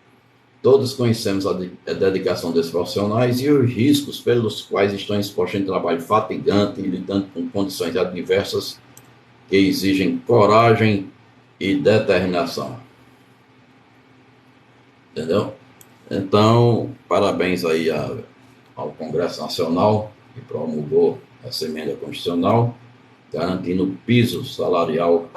Todos conhecemos a dedicação desses profissionais e os riscos pelos quais estão expostos em trabalho fatigante e lidando com condições adversas que exigem coragem e determinação. Entendeu? Então, parabéns aí ao Congresso Nacional, que promulgou essa emenda constitucional, garantindo piso salarial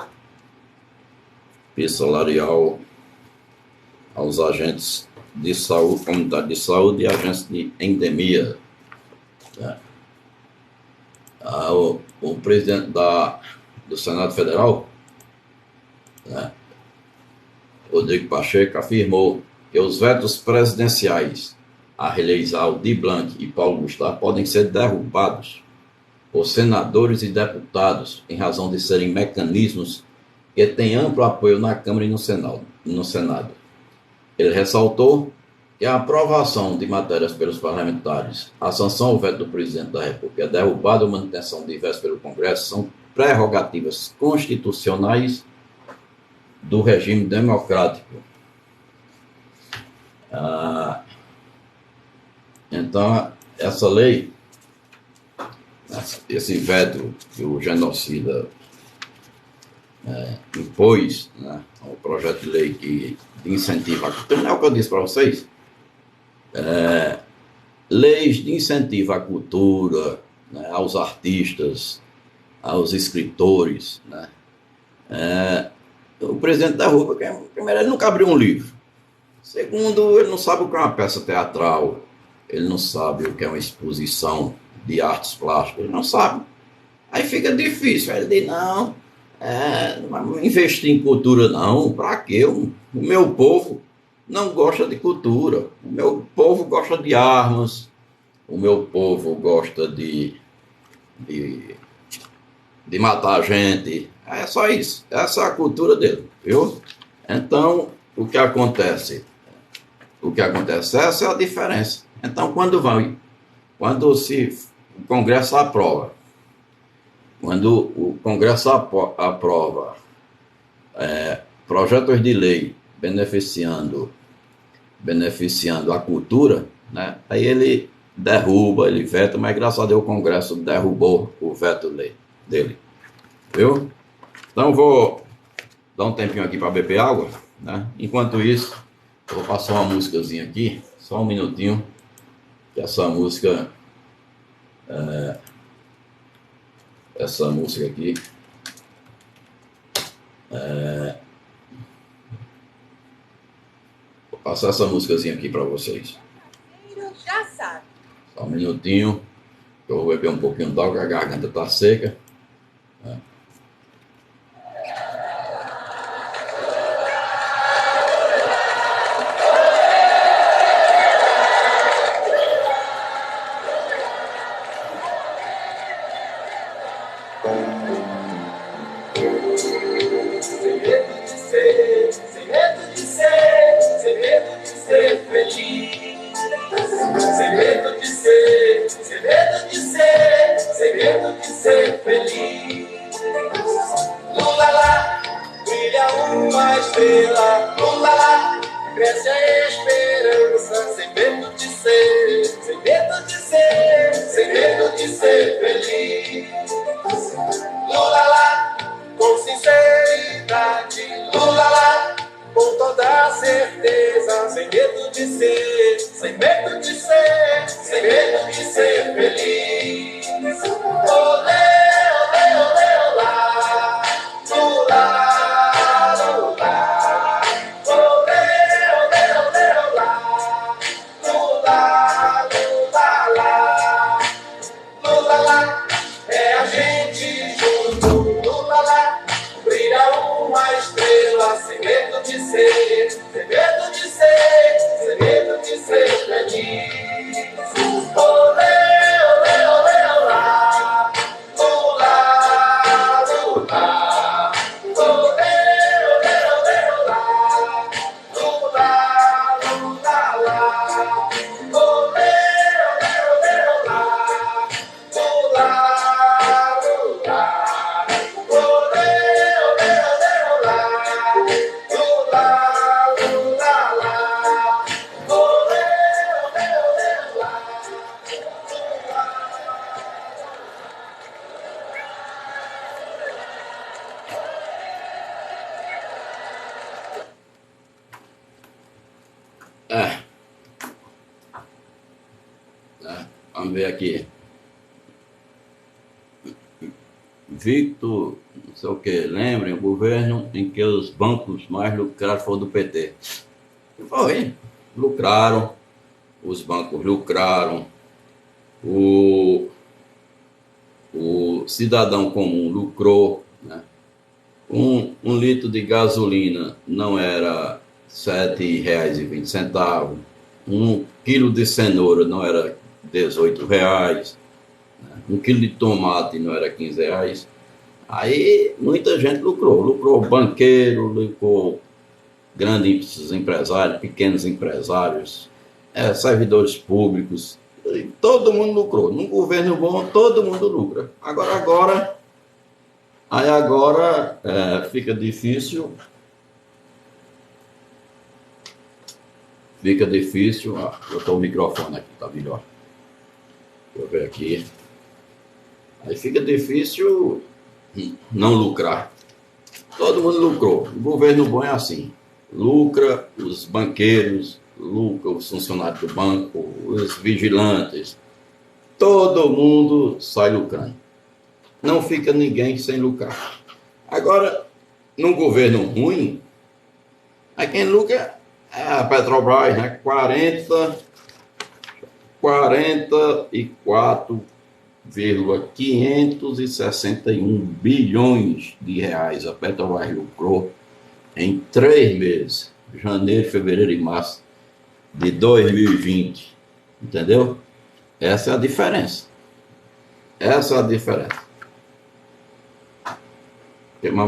aos agentes de saúde, comunidade de saúde e agentes de endemia. O presidente do Senado Federal, Rodrigo Pacheco, afirmou que os vetos presidenciais a reeleição Aldir Blanc e Paulo Gustavo podem ser derrubados por senadores e deputados em razão de serem mecanismos que têm amplo apoio na Câmara e no Senado. Ele ressaltou que a aprovação de matérias pelos parlamentares, a sanção ao veto do presidente da República, a derrubada ou manutenção de vetos pelo Congresso são prerrogativas constitucionais do regime democrático. Então, essa lei, esse veto que o genocida impôs, o projeto de lei que incentiva a cultura, não é o que eu disse para vocês? Leis de incentivo à cultura, aos artistas, aos escritores. O presidente derruba, porque, primeiro, ele nunca abriu um livro. Segundo, ele não sabe o que é uma peça teatral. Ele não sabe o que é uma exposição de artes plásticas. Ele não sabe. Aí fica difícil. Aí ele diz, não vamos investir em cultura não. Para quê? O meu povo não gosta de cultura. O meu povo gosta de armas. O meu povo gosta de matar gente. É só isso. Essa é a cultura dele, viu? Então, o que acontece? Essa é a diferença. Então, quando o Congresso aprova, projetos de lei beneficiando a cultura, aí ele derruba, ele veta, mas graças a Deus o Congresso derrubou o veto dele, viu? Então vou dar um tempinho aqui para beber água, Enquanto isso, eu vou passar uma músicazinha aqui, só um minutinho, que essa música aqui vou passar essa músicazinha aqui para vocês. Já sabe. Só um minutinho, que eu vou beber um pouquinho d'água, que a garganta está seca. de ser feliz. Olê, olê, olê, olá, olá, olá. Olê, olê, olê, olá, olá, olá, olá. Olê, olê, olê, olá, olá, olá. Olê, olê, olê, olá, olá, olá, olá. Olê, olê, olê, olá, É, vamos ver aqui. Victor, não sei o que, lembrem, o governo em que os bancos mais lucraram foram do PT. Foi, lucraram, os bancos lucraram, o cidadão comum lucrou, né? Um litro de gasolina não era R$ 7,20, um quilo de cenoura não era R$ 18, um quilo de tomate não era R$ 15. Aí muita gente lucrou banqueiro, lucrou grandes empresários, pequenos empresários, servidores públicos, todo mundo lucrou. Num governo bom, todo mundo lucra. Agora fica difícil. Botar o microfone aqui, tá melhor. Deixa eu ver aqui. Aí fica difícil não lucrar. Todo mundo lucrou. O governo bom é assim. Lucra os banqueiros, lucra os funcionários do banco, os vigilantes. Todo mundo sai lucrando. Não fica ninguém sem lucrar. Agora, num governo ruim, aí quem lucra é a Petrobras, né? 44,561 bilhões de reais a Petrobras lucrou em 3 meses, janeiro, fevereiro e março de 2020, entendeu? Essa é a diferença.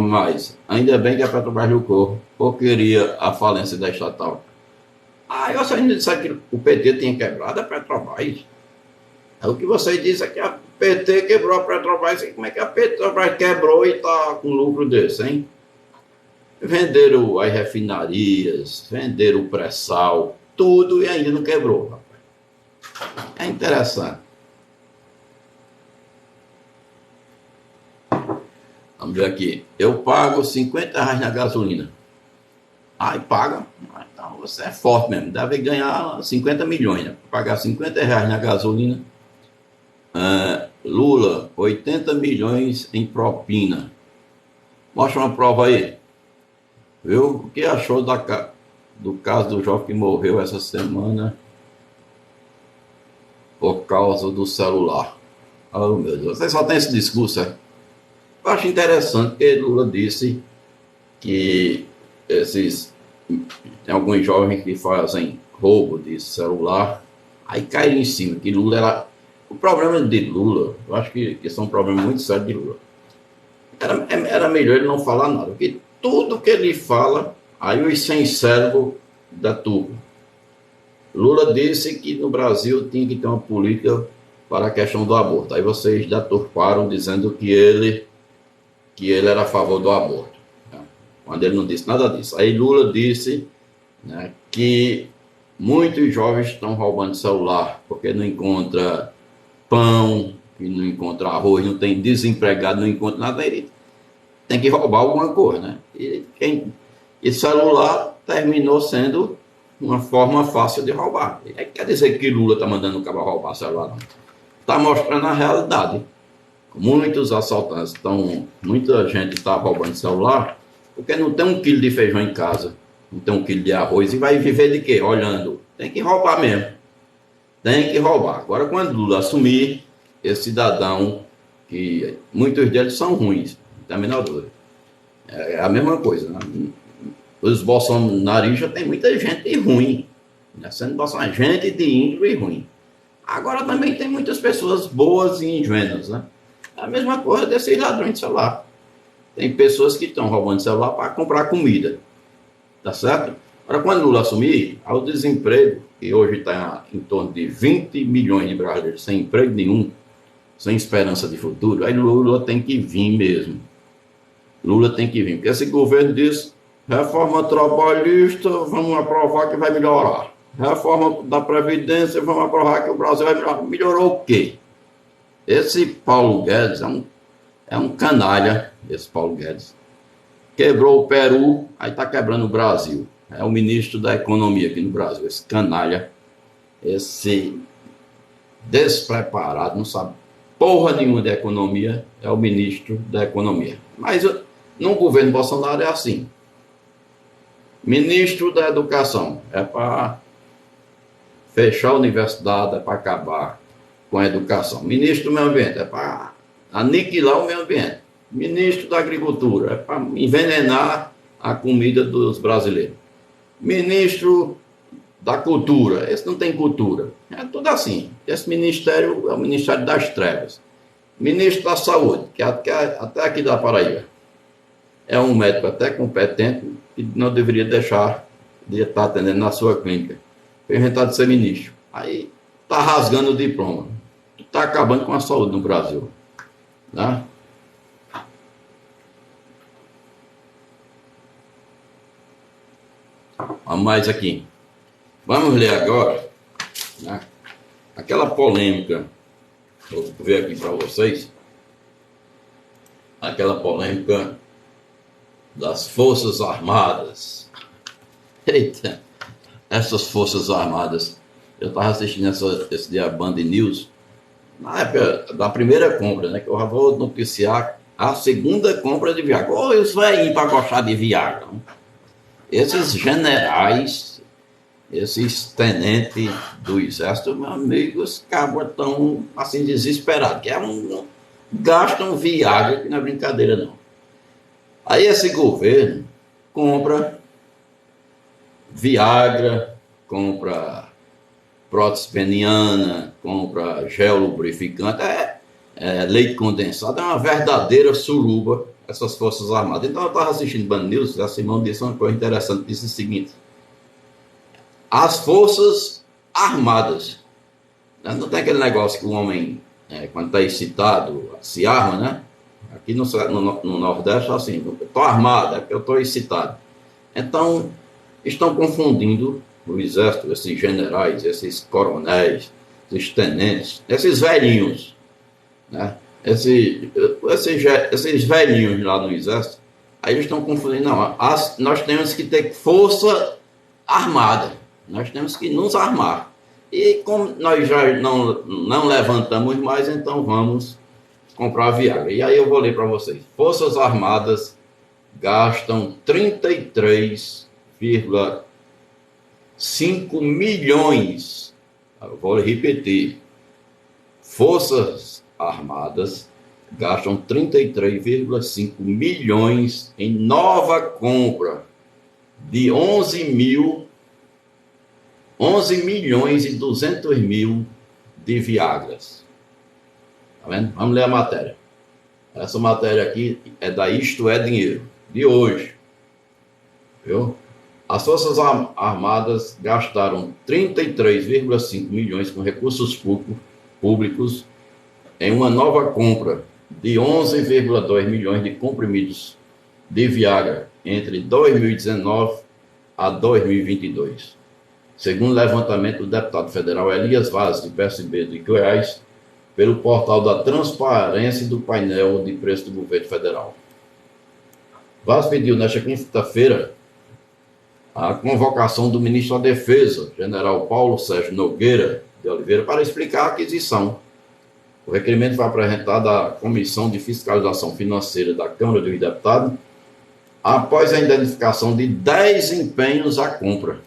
Mas ainda bem que a Petrobras lucrou, ou queria a falência da estatal. Eu só ainda disse que o PT tinha quebrado a Petrobras. O que vocês dizem é que a PT quebrou a Petrobras. E como é que a Petrobras quebrou e está com lucro desse, hein? Venderam as refinarias, venderam o pré-sal, tudo e ainda não quebrou, rapaz. É interessante. Vamos ver aqui. Eu pago R$ 50 na gasolina. Paga. Então você é forte mesmo. Deve ganhar 50 milhões, né? Pagar R$ 50 na gasolina. Lula, 80 milhões em propina. Mostra uma prova aí. Viu? O que achou do caso do jovem que morreu essa semana por causa do celular? Oh, meu Deus. Você só tem esse discurso, é? Eu acho interessante que Lula disse que tem alguns jovens que fazem roubo de celular, aí caem em cima, que Lula era... O problema de Lula, eu acho que isso é um problema muito sério de Lula. Era melhor ele não falar nada, porque tudo que ele fala, aí os sem cérebro da turma. Lula disse que no Brasil tinha que ter uma política para a questão do aborto. Aí vocês deturparam dizendo que ele era a favor do aborto, né? Quando ele não disse nada disso. Aí Lula disse, né, que muitos jovens estão roubando celular porque não encontra pão, que não encontra arroz, não tem desempregado, não encontra nada, ele tem que roubar alguma coisa, né? E celular terminou sendo uma forma fácil de roubar. Quer dizer que Lula está mandando o cara roubar celular, não. Está mostrando a realidade. Muitos assaltantes muita gente está roubando celular porque não tem 1 quilo de feijão em casa, não tem 1 quilo de arroz e vai viver de quê? Olhando. Tem que roubar mesmo. Tem que roubar. Agora, quando Lula assumir, esse cidadão, que muitos deles são ruins, não tem a menor dúvida. É a mesma coisa, né? os bolsonaristas tem muita gente ruim, né? Sendo Bolsonaro, gente de índole ruim. Agora também tem muitas pessoas boas e ingênuas, né? É a mesma coisa desses ladrões de celular. Tem pessoas que estão roubando celular para comprar comida, tá certo? Agora, quando Lula assumir, o desemprego, que hoje está em torno de 20 milhões de brasileiros sem emprego nenhum, sem esperança de futuro, aí Lula tem que vir mesmo. Lula tem que vir, porque esse governo diz, reforma trabalhista, vamos aprovar que vai melhorar. Reforma da Previdência, vamos aprovar que o Brasil vai melhorar. Melhorou o quê? Esse Paulo Guedes é um canalha, esse Paulo Guedes. Quebrou o Peru, aí está quebrando o Brasil. É o ministro da Economia aqui no Brasil, esse canalha, esse despreparado, não sabe porra nenhuma de economia, é o ministro da Economia. Mas no governo Bolsonaro é assim. Ministro da Educação, é para fechar a universidade, é para acabar com a educação. Ministro do Meio Ambiente, é para aniquilar o meio ambiente. Ministro da Agricultura, é para envenenar a comida dos brasileiros. Ministro da Cultura, esse não tem cultura. É tudo assim. Esse ministério é o Ministério das Trevas. Ministro da Saúde, que até aqui da Paraíba, é um médico até competente, que não deveria deixar de estar atendendo na sua clínica. Foi inventado de ser ministro. Aí está rasgando o diploma. Está acabando com a saúde no Brasil. Né? Vamos mais aqui. Vamos ler agora, né, aquela polêmica, vou ver aqui para vocês, aquela polêmica das Forças Armadas. Eita, essas Forças Armadas, eu estava assistindo esse dia Band News, na época da primeira compra, né, que eu já vou noticiar a segunda compra de Viagra. Ou os velhinhos para gostar de Viagra, né? Esses generais, esses tenentes do exército, meus amigos, cabos tão assim desesperados, que gastam Viagra, que não é brincadeira não. Aí esse governo compra Viagra, compra prótese peniana, compra gel lubrificante, leite condensado, é uma verdadeira suruba, essas Forças Armadas. Então eu estava assistindo Band News, a Simão disse uma coisa interessante, disse o seguinte: as Forças Armadas, né? Não tem aquele negócio que o homem, quando está excitado, se arma, né? Aqui no Nordeste é assim, eu estou armado, é porque eu estou excitado. Então, estão confundindo o exército, esses generais, esses coronéis, esses tenentes, esses velhinhos, né? Esses velhinhos lá no exército, aí eles estão confundindo. Não, nós temos que ter força armada, nós temos que nos armar. E como nós já não levantamos mais, então vamos comprar Viagra. E aí eu vou ler para vocês. Forças Armadas gastam 33,5 milhões. Eu vou repetir. Forças Armadas gastam 33,5 milhões em nova compra de 11 milhões e 200 mil de Viagras. Tá vendo? Vamos ler a matéria. Essa matéria aqui é da Isto é Dinheiro, de hoje. Viu? As Forças Armadas gastaram 33,5 milhões com recursos públicos em uma nova compra de 11,2 milhões de comprimidos de Viagra entre 2019 a 2022. Segundo o levantamento do deputado federal Elias Vaz, do PSB de Goiás, pelo portal da Transparência do Painel de Preço do Governo Federal. Vaz pediu nesta quinta-feira a convocação do ministro da Defesa, general Paulo Sérgio Nogueira de Oliveira, para explicar a aquisição. O requerimento foi apresentado à Comissão de Fiscalização Financeira da Câmara dos Deputados após a identificação de 10 empenhos à compra.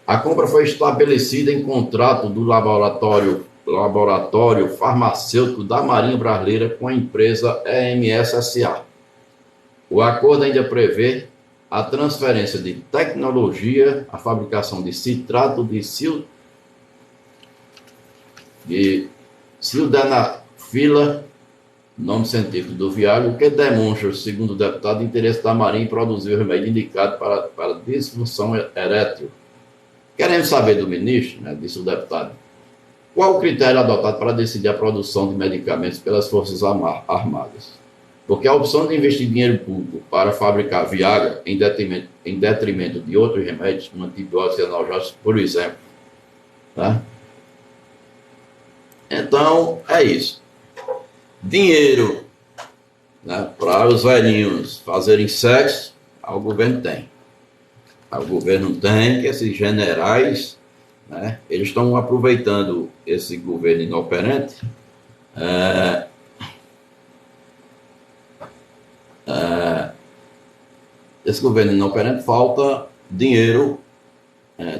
A compra foi estabelecida em contrato do laboratório farmacêutico da Marinha Brasileira com a empresa EMS SA. O acordo ainda prevê a transferência de tecnologia, a fabricação de citrato de sildenafila, nome científico do Viagra, o que demonstra, segundo o deputado, o interesse da Marinha em produzir o remédio indicado para disfunção erétil. Queremos saber do ministro, né, disse o deputado, qual o critério adotado para decidir a produção de medicamentos pelas Forças Armadas? Porque a opção de investir dinheiro público para fabricar Viagra em detrimento de outros remédios, como antibióticos e analgésicos, por exemplo. Tá? Então, é isso. Dinheiro, né, para os velhinhos fazerem sexo, o governo tem. O governo tem que esses generais, né, eles estão aproveitando esse governo inoperante esse governo inoperante, falta dinheiro,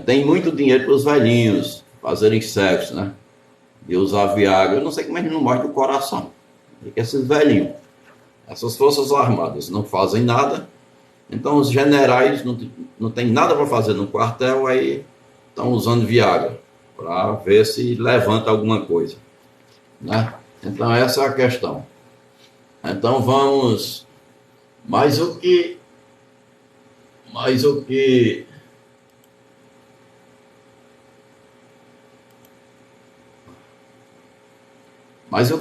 tem muito dinheiro para os velhinhos fazerem sexo, né? E usar Viagra. Eu não sei como eles não morrem do coração. Porque esses velhinhos, essas forças armadas não fazem nada, então os generais não tem nada para fazer no quartel, aí estão usando Viagra para ver se levanta alguma coisa, né? Então essa é a questão. Então vamos... Mas o que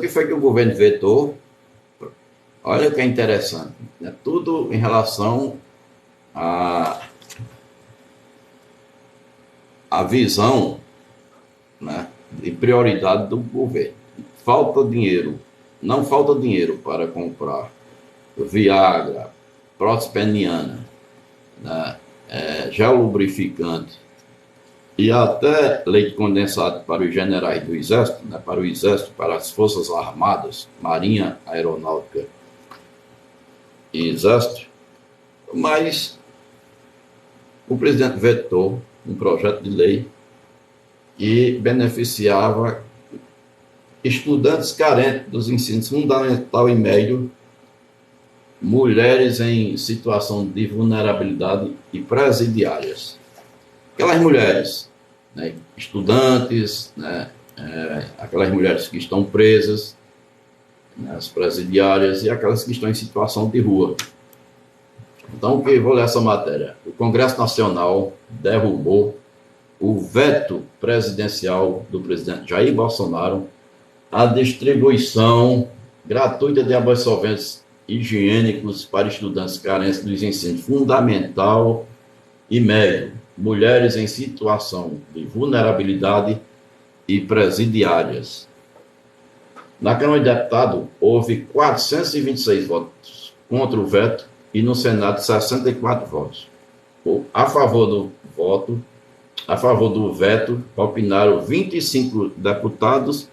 foi que o governo vetou? Olha o que é interessante, é tudo em relação à visão, né, de prioridade do governo. Falta dinheiro, não falta dinheiro para comprar Viagra, prótese peniana, né, gel lubrificante e até leite condensado para os generais do Exército, né, para o Exército, para as Forças Armadas, Marinha, Aeronáutica e Exército, mas o presidente vetou um projeto de lei que beneficiava estudantes carentes dos ensinos fundamental e médio, mulheres em situação de vulnerabilidade e presidiárias. Aquelas mulheres, né, estudantes, né, aquelas mulheres que estão presas, né, as presidiárias e aquelas que estão em situação de rua. Então, vou ler essa matéria. O Congresso Nacional derrubou o veto presidencial do presidente Jair Bolsonaro à distribuição gratuita de absorventes higiênicos para estudantes carentes dos ensinos fundamental e médio, mulheres em situação de vulnerabilidade e presidiárias. Na Câmara de Deputados, houve 426 votos contra o veto e no Senado 64 votos. A favor do veto, opinaram 25 deputados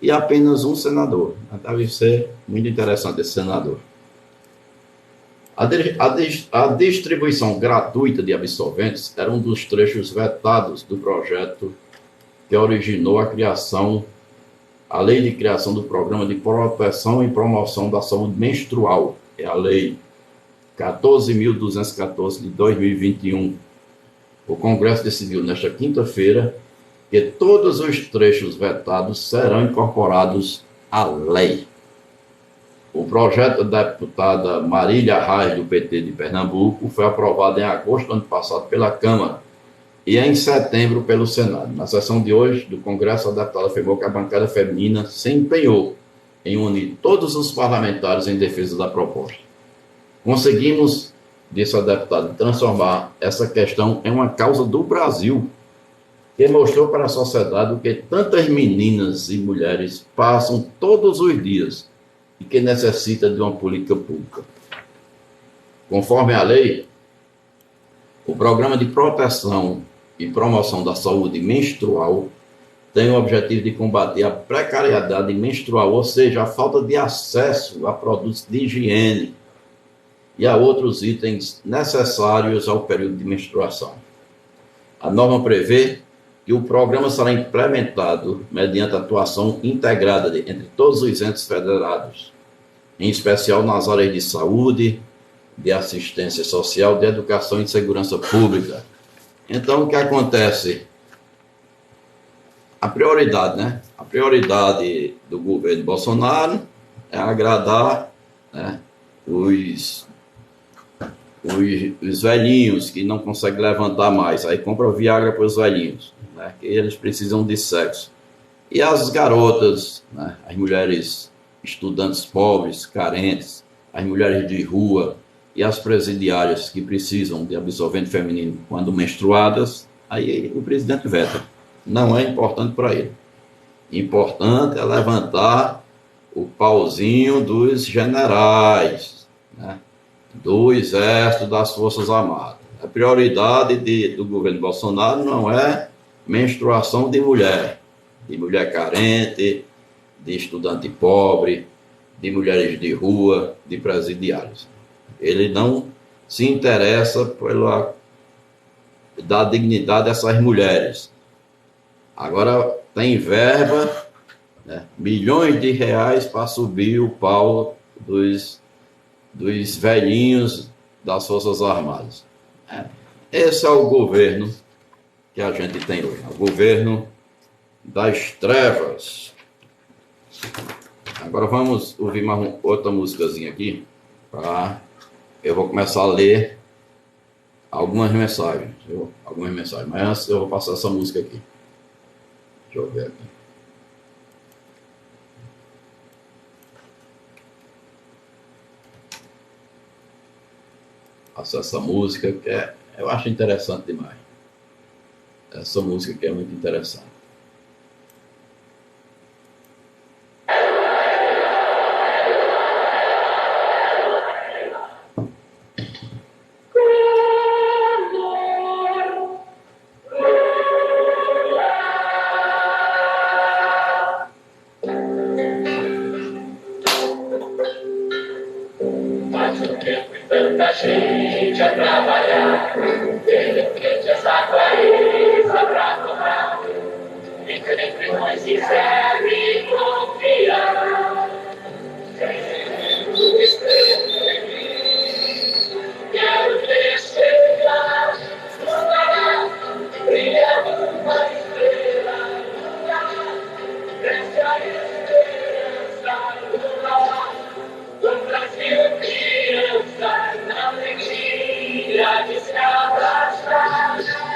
e apenas um senador. Deve ser muito interessante esse senador. A distribuição gratuita de absorventes era um dos trechos vetados do projeto que originou a lei de criação do Programa de Proteção e Promoção da Saúde Menstrual, é a Lei 14.214 de 2021. O Congresso decidiu nesta quinta-feira que todos os trechos vetados serão incorporados à lei. O projeto da deputada Marília Reis, do PT de Pernambuco, foi aprovado em agosto do ano passado pela Câmara e em setembro pelo Senado. Na sessão de hoje do Congresso, a deputada afirmou que a bancada feminina se empenhou em unir todos os parlamentares em defesa da proposta. Conseguimos, disse a deputada, transformar essa questão em uma causa do Brasil, que mostrou para a sociedade o que tantas meninas e mulheres passam todos os dias e que necessita de uma política pública. Conforme a lei, o Programa de Proteção e Promoção da Saúde Menstrual tem o objetivo de combater a precariedade menstrual, ou seja, a falta de acesso a produtos de higiene e a outros itens necessários ao período de menstruação. A norma prevê que o programa será implementado mediante atuação integrada entre todos os entes federados, em especial nas áreas de saúde, de assistência social, de educação e de segurança pública. Então, o que acontece? A prioridade, né? A prioridade do governo Bolsonaro é agradar, né, os velhinhos que não conseguem levantar mais. Aí compra Viagra para os velhinhos, né, que eles precisam de sexo. E as garotas, né, as mulheres estudantes pobres, carentes, as mulheres de rua e as presidiárias que precisam de absorvente feminino quando menstruadas, aí o presidente veta. Não é importante para ele. Importante é levantar o pauzinho dos generais, né, do Exército, das Forças Armadas. A prioridade do governo Bolsonaro não é menstruação de mulher carente, de estudante pobre, de mulheres de rua, de presidiários. Ele não se interessa pela dar dignidade a essas mulheres. Agora tem verba, né, milhões de reais para subir o pau dos velhinhos das Forças Armadas. Esse é o governo que a gente tem hoje, o governo das trevas. Agora vamos ouvir mais outra músicazinha aqui. Eu vou começar a ler algumas mensagens. Mas antes eu vou passar essa música aqui. Deixa eu ver aqui. Passar essa música que eu acho interessante demais. Essa música que é muito interessante.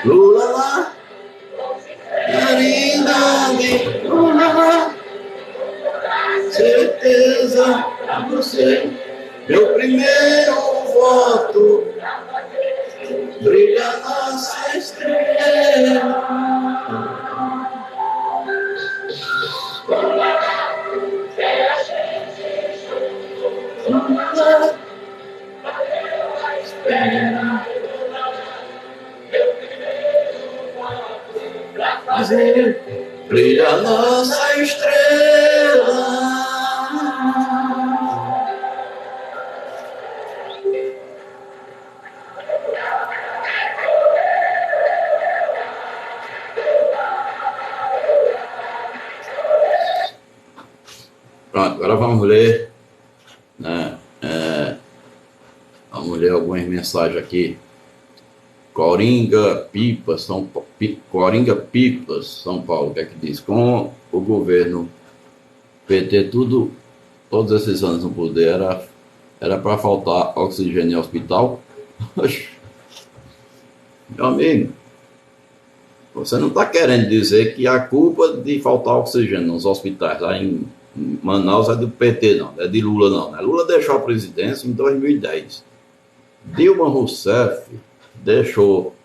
Lula lá, caridade, Lula lá, certeza a você, meu primeiro voto, brilha nossa estrela. Lula lá, é a gente junto, Lula lá, valeu a espera. Fazer brilha nossa estrela. Pronto, agora vamos ler, né? Vamos ler algumas mensagens aqui. Coringa Pipas, São Paulo, o que é que diz? Com o governo PT, todos esses anos no poder, era para faltar oxigênio em hospital. Meu amigo, você não está querendo dizer que a culpa de faltar oxigênio nos hospitais lá em Manaus é do PT, não, é de Lula, não. Lula deixou a presidência em 2010. Dilma Rousseff deixou,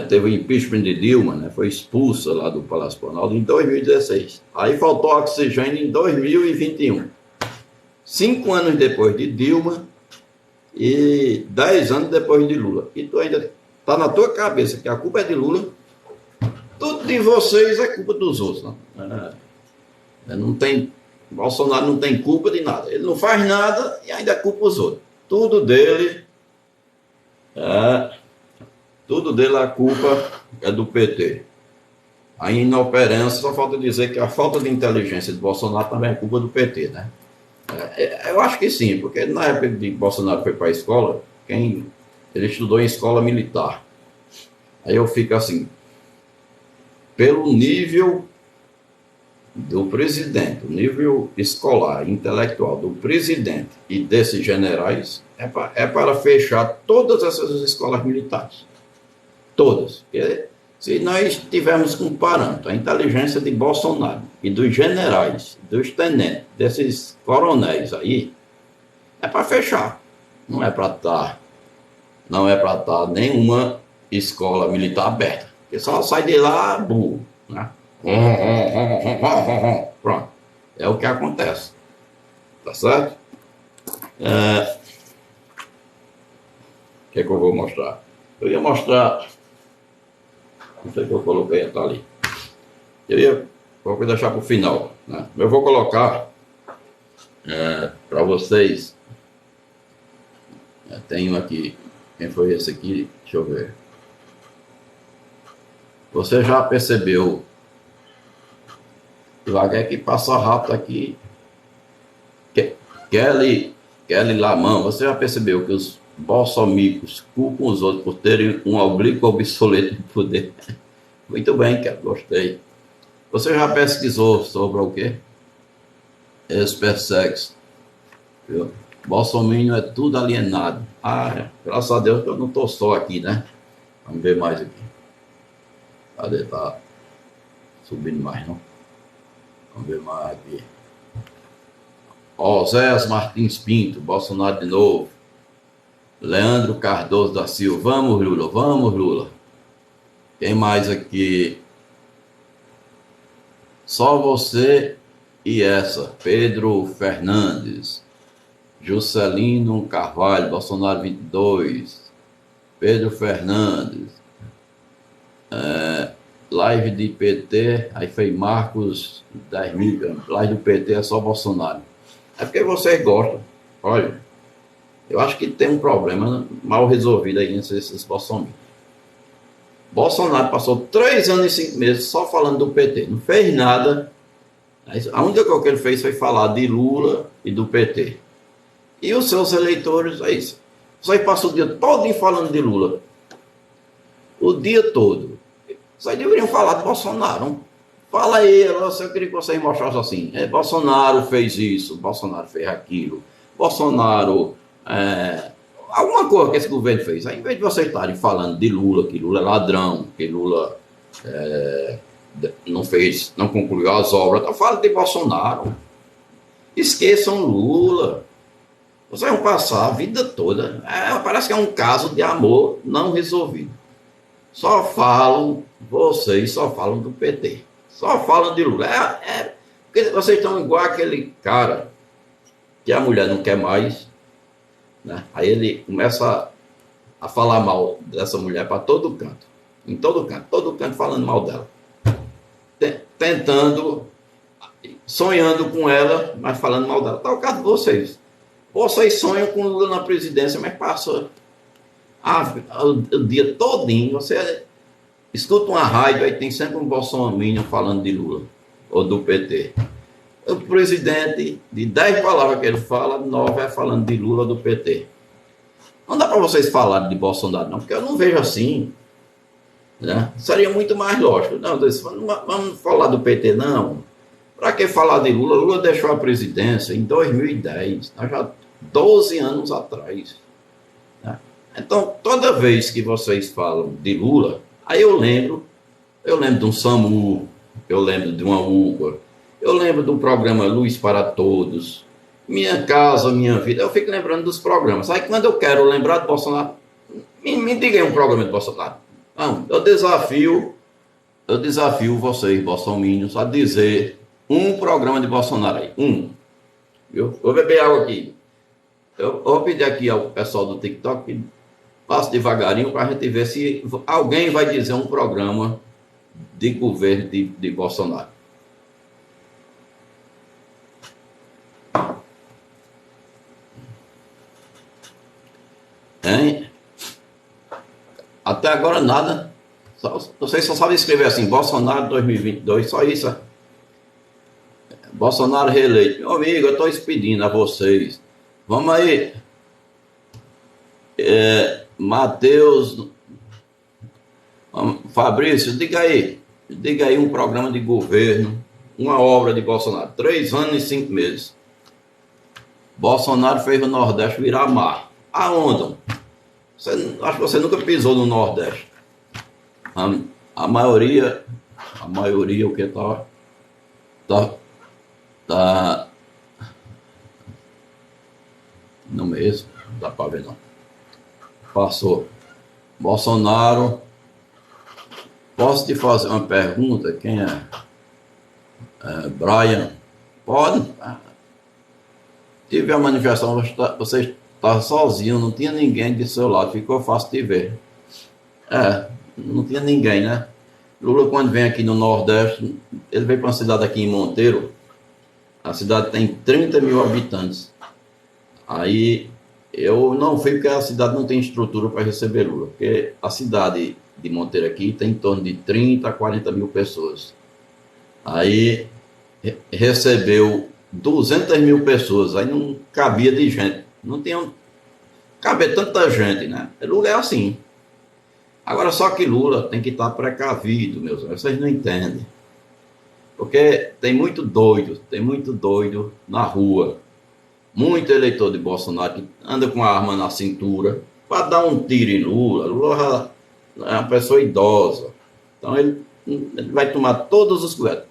teve o impeachment de Dilma, né? Foi expulsa lá do Palácio Planalto em 2016. Aí faltou oxigênio em 2021. 5 anos depois de Dilma e 10 anos depois de Lula. E tu ainda tá na tua cabeça que a culpa é de Lula. Tudo de vocês é culpa dos outros. Não tem, Bolsonaro não tem culpa de nada. Ele não faz nada e ainda é culpa dos outros. Tudo dele, a culpa é do PT. A inoperância, só falta dizer que a falta de inteligência de Bolsonaro também é culpa do PT, né? Eu acho que sim, porque na época de Bolsonaro foi para a escola, ele estudou em escola militar. Aí eu fico assim, pelo nível do presidente, o nível escolar, intelectual do presidente e desses generais, é para fechar todas essas escolas militares. Todas. Porque se nós estivermos comparando a inteligência de Bolsonaro e dos generais, dos tenentes, desses coronéis aí, é para fechar. Não é para estar nenhuma escola militar aberta. Porque só sai de lá burro, né? Pronto. É o que acontece. Tá certo? O que é que eu vou mostrar? Eu ia mostrar. Não sei o que eu coloquei, tá ali. Vou deixar para o final, né? Eu vou colocar para vocês. Tenho aqui. Quem foi esse aqui? Deixa eu ver. Você já percebeu? Devagar que passa rápido aqui. Kelly Lamão, você já percebeu que os bolsomicos culpam os outros por terem um oblíquo obsoleto de poder? Muito bem, Kelly, gostei. Você já pesquisou sobre o quê? Espersexo. Bolsominion é tudo alienado. Graças a Deus que eu não estou só aqui, né? Vamos ver mais aqui. Cadê? Tá subindo mais, não? Vamos ver mais aqui. Oséias Martins Pinto, Bolsonaro de novo. Leandro Cardoso da Silva, vamos Lula. Quem mais aqui? Só você e essa. Pedro Fernandes. Juscelino Carvalho, Bolsonaro 22. Pedro Fernandes. Live de PT, aí foi Marcos 10.000. Live do PT é só Bolsonaro. É porque vocês gostam. Olha, eu acho que tem um problema mal resolvido aí entre esses bolsominions. Bolsonaro passou 3 anos e 5 meses só falando do PT. Não fez nada. A única coisa que ele fez foi falar de Lula e do PT. E os seus eleitores, é isso. Você passou o dia todo falando de Lula. O dia todo. Vocês deveriam falar de Bolsonaro. Fala aí, eu queria que vocês mostrassem assim. Bolsonaro fez isso, Bolsonaro fez aquilo. Bolsonaro... alguma coisa que esse governo fez. Aí, em vez de vocês estarem falando de Lula, que Lula é ladrão, que Lula não concluiu as obras, então fala de Bolsonaro. Esqueçam Lula. Vocês vão passar a vida toda. Parece que é um caso de amor não resolvido. Vocês só falam do PT. Só falam de Lula. Porque vocês estão igual aquele cara que a mulher não quer mais, né? Aí ele começa a falar mal dessa mulher para todo canto. Em todo canto falando mal dela. Sonhando com ela, mas falando mal dela. Tá o caso de vocês. Vocês sonham com Lula na presidência, mas passam o dia todinho. Você escuta uma rádio, aí tem sempre um bolsominion falando de Lula ou do PT. O presidente, de 10 palavras que ele fala, 9 é falando de Lula ou do PT. Não dá para vocês falarem de Bolsonaro, não, porque eu não vejo assim. Né? Seria muito mais lógico. Não, vamos falar do PT, não. Para que falar de Lula? Lula deixou a presidência em 2010, já 12 anos atrás. Né? Então, toda vez que vocês falam de Lula, aí eu lembro de um SAMU, eu lembro de uma UPA, eu lembro do programa Luz para Todos, Minha Casa, Minha Vida, eu fico lembrando dos programas. Aí quando eu quero lembrar de Bolsonaro, me diga aí um programa de Bolsonaro. Não, eu desafio vocês, bolsominions, a dizer um programa de Bolsonaro aí. Eu vou beber água aqui. Eu vou pedir aqui ao pessoal do TikTok que passe devagarinho para a gente ver se alguém vai dizer um programa de governo de Bolsonaro. Hein? Até agora nada. Vocês só sabem escrever assim, Bolsonaro 2022, só isso. Bolsonaro reeleito. Meu amigo, eu estou expedindo a vocês. Vamos aí. Matheus, Fabrício, diga aí um programa de governo, uma obra de Bolsonaro, 3 anos e 5 meses. Bolsonaro fez o Nordeste virar mar. Aonde? Acho que você nunca pisou no Nordeste. A maioria o que tá no mesmo, não dá para ver não. Passou. Bolsonaro, posso te fazer uma pergunta? Quem é? Brian? Pode? Tive a manifestação, você estava sozinho, não tinha ninguém de seu lado, ficou fácil de ver. Não tinha ninguém, né? Lula, quando vem aqui no Nordeste, ele veio para uma cidade aqui em Monteiro, a cidade tem 30 mil habitantes. Aí eu não fui porque a cidade não tem estrutura para receber Lula, porque a cidade de Monteiro aqui tem em torno de 30 a 40 mil pessoas. Aí recebeu 200 mil pessoas, aí não cabia de gente, não tinha caber tanta gente, né? Lula é assim. Agora, só que Lula tem que estar precavido, meus amigos, vocês não entendem. Porque tem muito doido na rua. Muito eleitor de Bolsonaro que anda com a arma na cintura para dar um tiro em Lula. Lula é uma pessoa idosa. Então ele vai tomar todos os cuidados.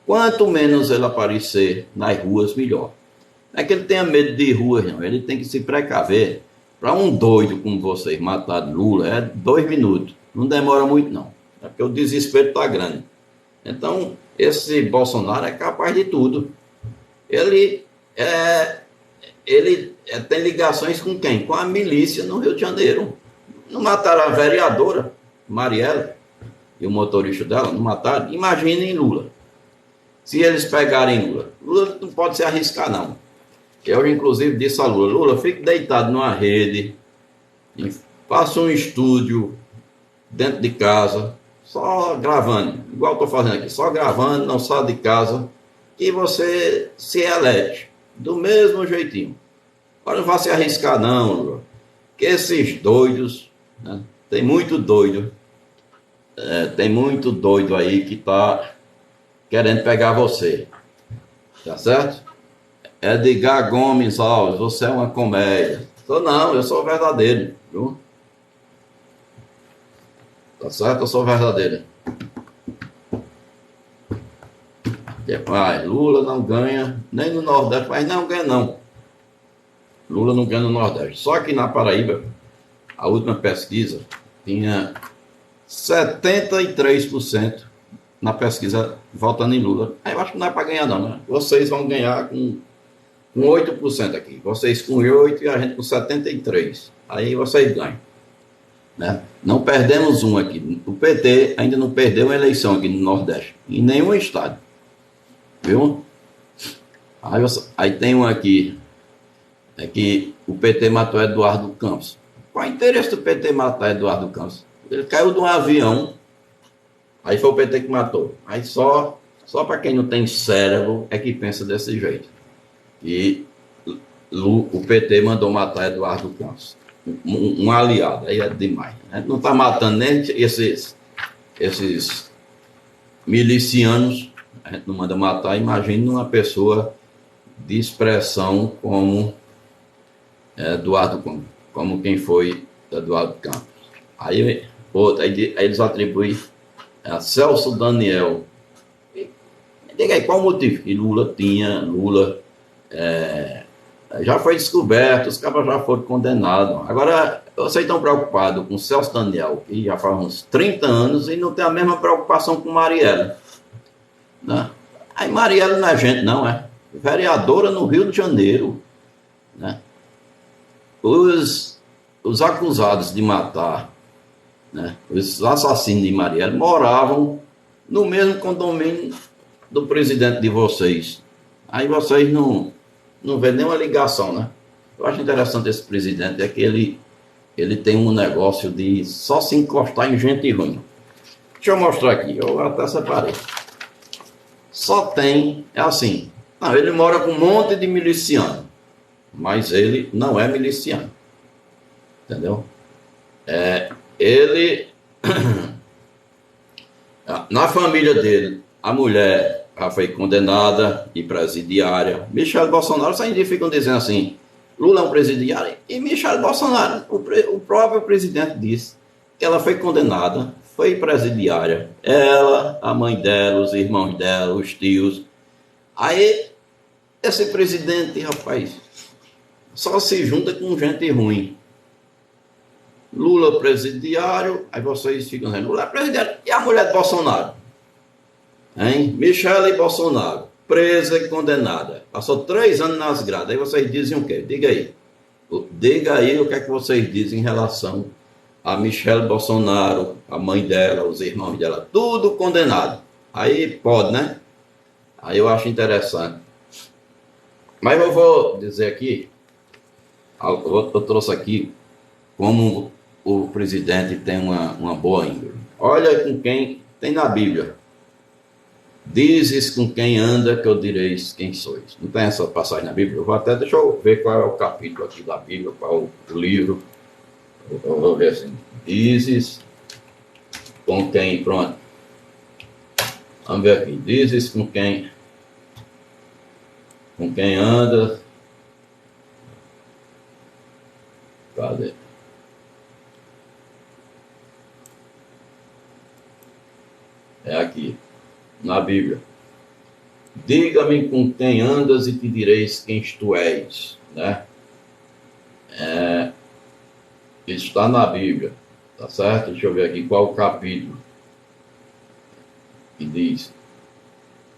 Quanto menos ele aparecer nas ruas, melhor. Não é que ele tenha medo de ruas, não. Ele tem que se precaver. Para um doido como vocês matar Lula, é 2 minutos. Não demora muito, não. É porque o desespero está grande. Então, esse Bolsonaro é capaz de tudo. Ele tem ligações com quem? Com a milícia no Rio de Janeiro. Não mataram a vereadora Marielle e o motorista dela? Não mataram? Imaginem Lula. Se eles pegarem Lula. Lula não pode se arriscar, não. Eu, inclusive, disse a Lula, fique deitado numa rede, faça um estúdio dentro de casa, só gravando, igual estou fazendo aqui, só gravando, não sai de casa, e você se elege, do mesmo jeitinho. Agora não vá se arriscar, não, Lula, que esses doidos, né, tem muito doido aí que está querendo pegar você, tá certo? Edgar Gomes Alves, você é uma comédia. Eu sou verdadeiro, viu? Tá certo? Eu sou verdadeiro. Lula não ganha nem no Nordeste, mas não ganha não. Lula não ganha no Nordeste. Só que na Paraíba, a última pesquisa tinha 73% na pesquisa votando em Lula. Aí eu acho que não é para ganhar não, né? Vocês vão ganhar com 8% aqui, vocês com 8% e a gente com 73%. Aí vocês ganham. Né? Não perdemos um aqui. O PT ainda não perdeu uma eleição aqui no Nordeste, em nenhum estado. Viu? Aí tem um aqui, que o PT matou Eduardo Campos. Qual é o interesse do PT matar Eduardo Campos? Ele caiu de um avião, aí foi o PT que matou. Aí só para quem não tem cérebro é que pensa desse jeito. E o PT mandou matar Eduardo Campos, um aliado, aí é demais. A gente não está matando nem esses milicianos, a gente não manda matar. Imagine uma pessoa de expressão como Eduardo Campos, como quem foi Eduardo Campos. Aí eles atribuem a Celso Daniel. Diga aí, qual o motivo que Lula já foi descoberto, os cabras já foram condenados. Agora, vocês estão preocupados com Celso Daniel, que já faz uns 30 anos e não tem a mesma preocupação com Marielle. Né? Aí Marielle não é gente, não, é vereadora no Rio de Janeiro. Né? Os acusados de matar, né, os assassinos de Marielle, moravam no mesmo condomínio do presidente de vocês. Aí vocês não vê nenhuma ligação, né? Eu acho interessante esse presidente, é que ele tem um negócio de só se encostar em gente ruim. Deixa eu mostrar aqui, eu até separei. Só tem, é assim, Não, ele mora com um monte de miliciano, mas ele não é miliciano, entendeu? Ele, na família dele, a mulher já foi condenada e presidiária. Michele Bolsonaro, os ainda ficam dizendo assim, Lula é um presidiário, e Michele Bolsonaro, o próprio presidente disse que ela foi condenada, foi presidiária, ela, a mãe dela, os irmãos dela, os tios. Aí, esse presidente, rapaz, só se junta com gente ruim. Lula presidiário, aí vocês ficam dizendo, Lula é presidiário, e a mulher de Bolsonaro? Hein? Michele Bolsonaro, presa e condenada, passou 3 anos nas grades, aí vocês dizem o quê? Diga aí o que é que vocês dizem em relação a Michele Bolsonaro, a mãe dela, os irmãos dela, tudo condenado. Aí pode, né? Aí eu acho interessante. Mas eu vou dizer aqui, eu trouxe aqui como o presidente tem uma boa índole. Olha com quem tem na Bíblia. Dizes com quem anda que eu direis quem sois. Não tem essa passagem na Bíblia? Deixa eu ver qual é o capítulo aqui da Bíblia, qual é o livro. Eu vou ver assim. Dizes com quem, pronto. Vamos ver aqui. Dizes com quem anda. Cadê? É aqui, na Bíblia. Diga-me com quem andas e te direis quem tu és, né? Isso está na Bíblia, tá certo? Deixa eu ver aqui qual o capítulo que diz.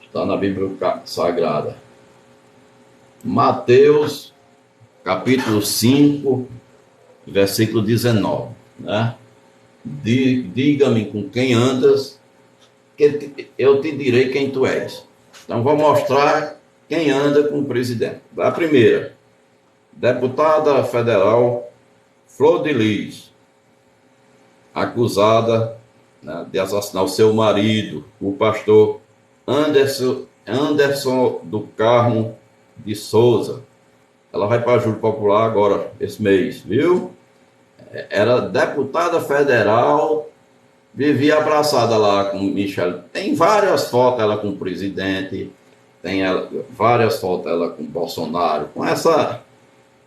Está na Bíblia Sagrada. Mateus, capítulo 5, versículo 19, né? Diga-me com quem andas, que eu te direi quem tu és. Então, vou mostrar quem anda com o presidente. A primeira, deputada federal Flor de Lis, acusada, né, de assassinar o seu marido, o pastor Anderson do Carmo de Souza. Ela vai para júri popular agora, esse mês, viu? Era deputada federal, vivia abraçada lá com Michele. Tem várias fotos ela com o presidente, várias fotos ela com Bolsonaro, com essa,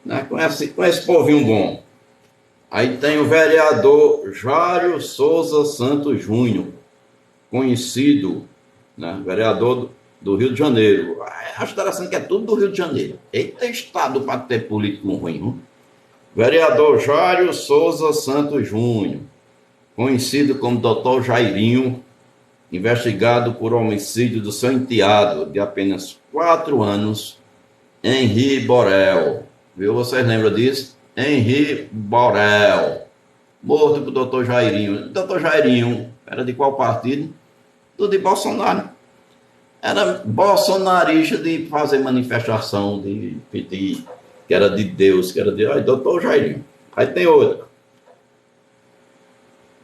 né, com esse povinho bom. Aí tem o vereador Jário Souza Santos Júnior, conhecido, né, vereador do Rio de Janeiro. Acho interessante que é tudo do Rio de Janeiro. Eita estado para ter político ruim, hein? Vereador Jário Souza Santos Júnior, conhecido como Dr. Jairinho, investigado por homicídio do seu enteado de apenas 4 anos, Henri Borel. Viu? Vocês lembram disso? Henri Borel, morto por Dr. Jairinho. Dr. Jairinho era de qual partido? Do de Bolsonaro. Era bolsonarista de fazer manifestação, de pedir que era de Deus, que era de... Aí, Dr. Jairinho. Aí tem outro.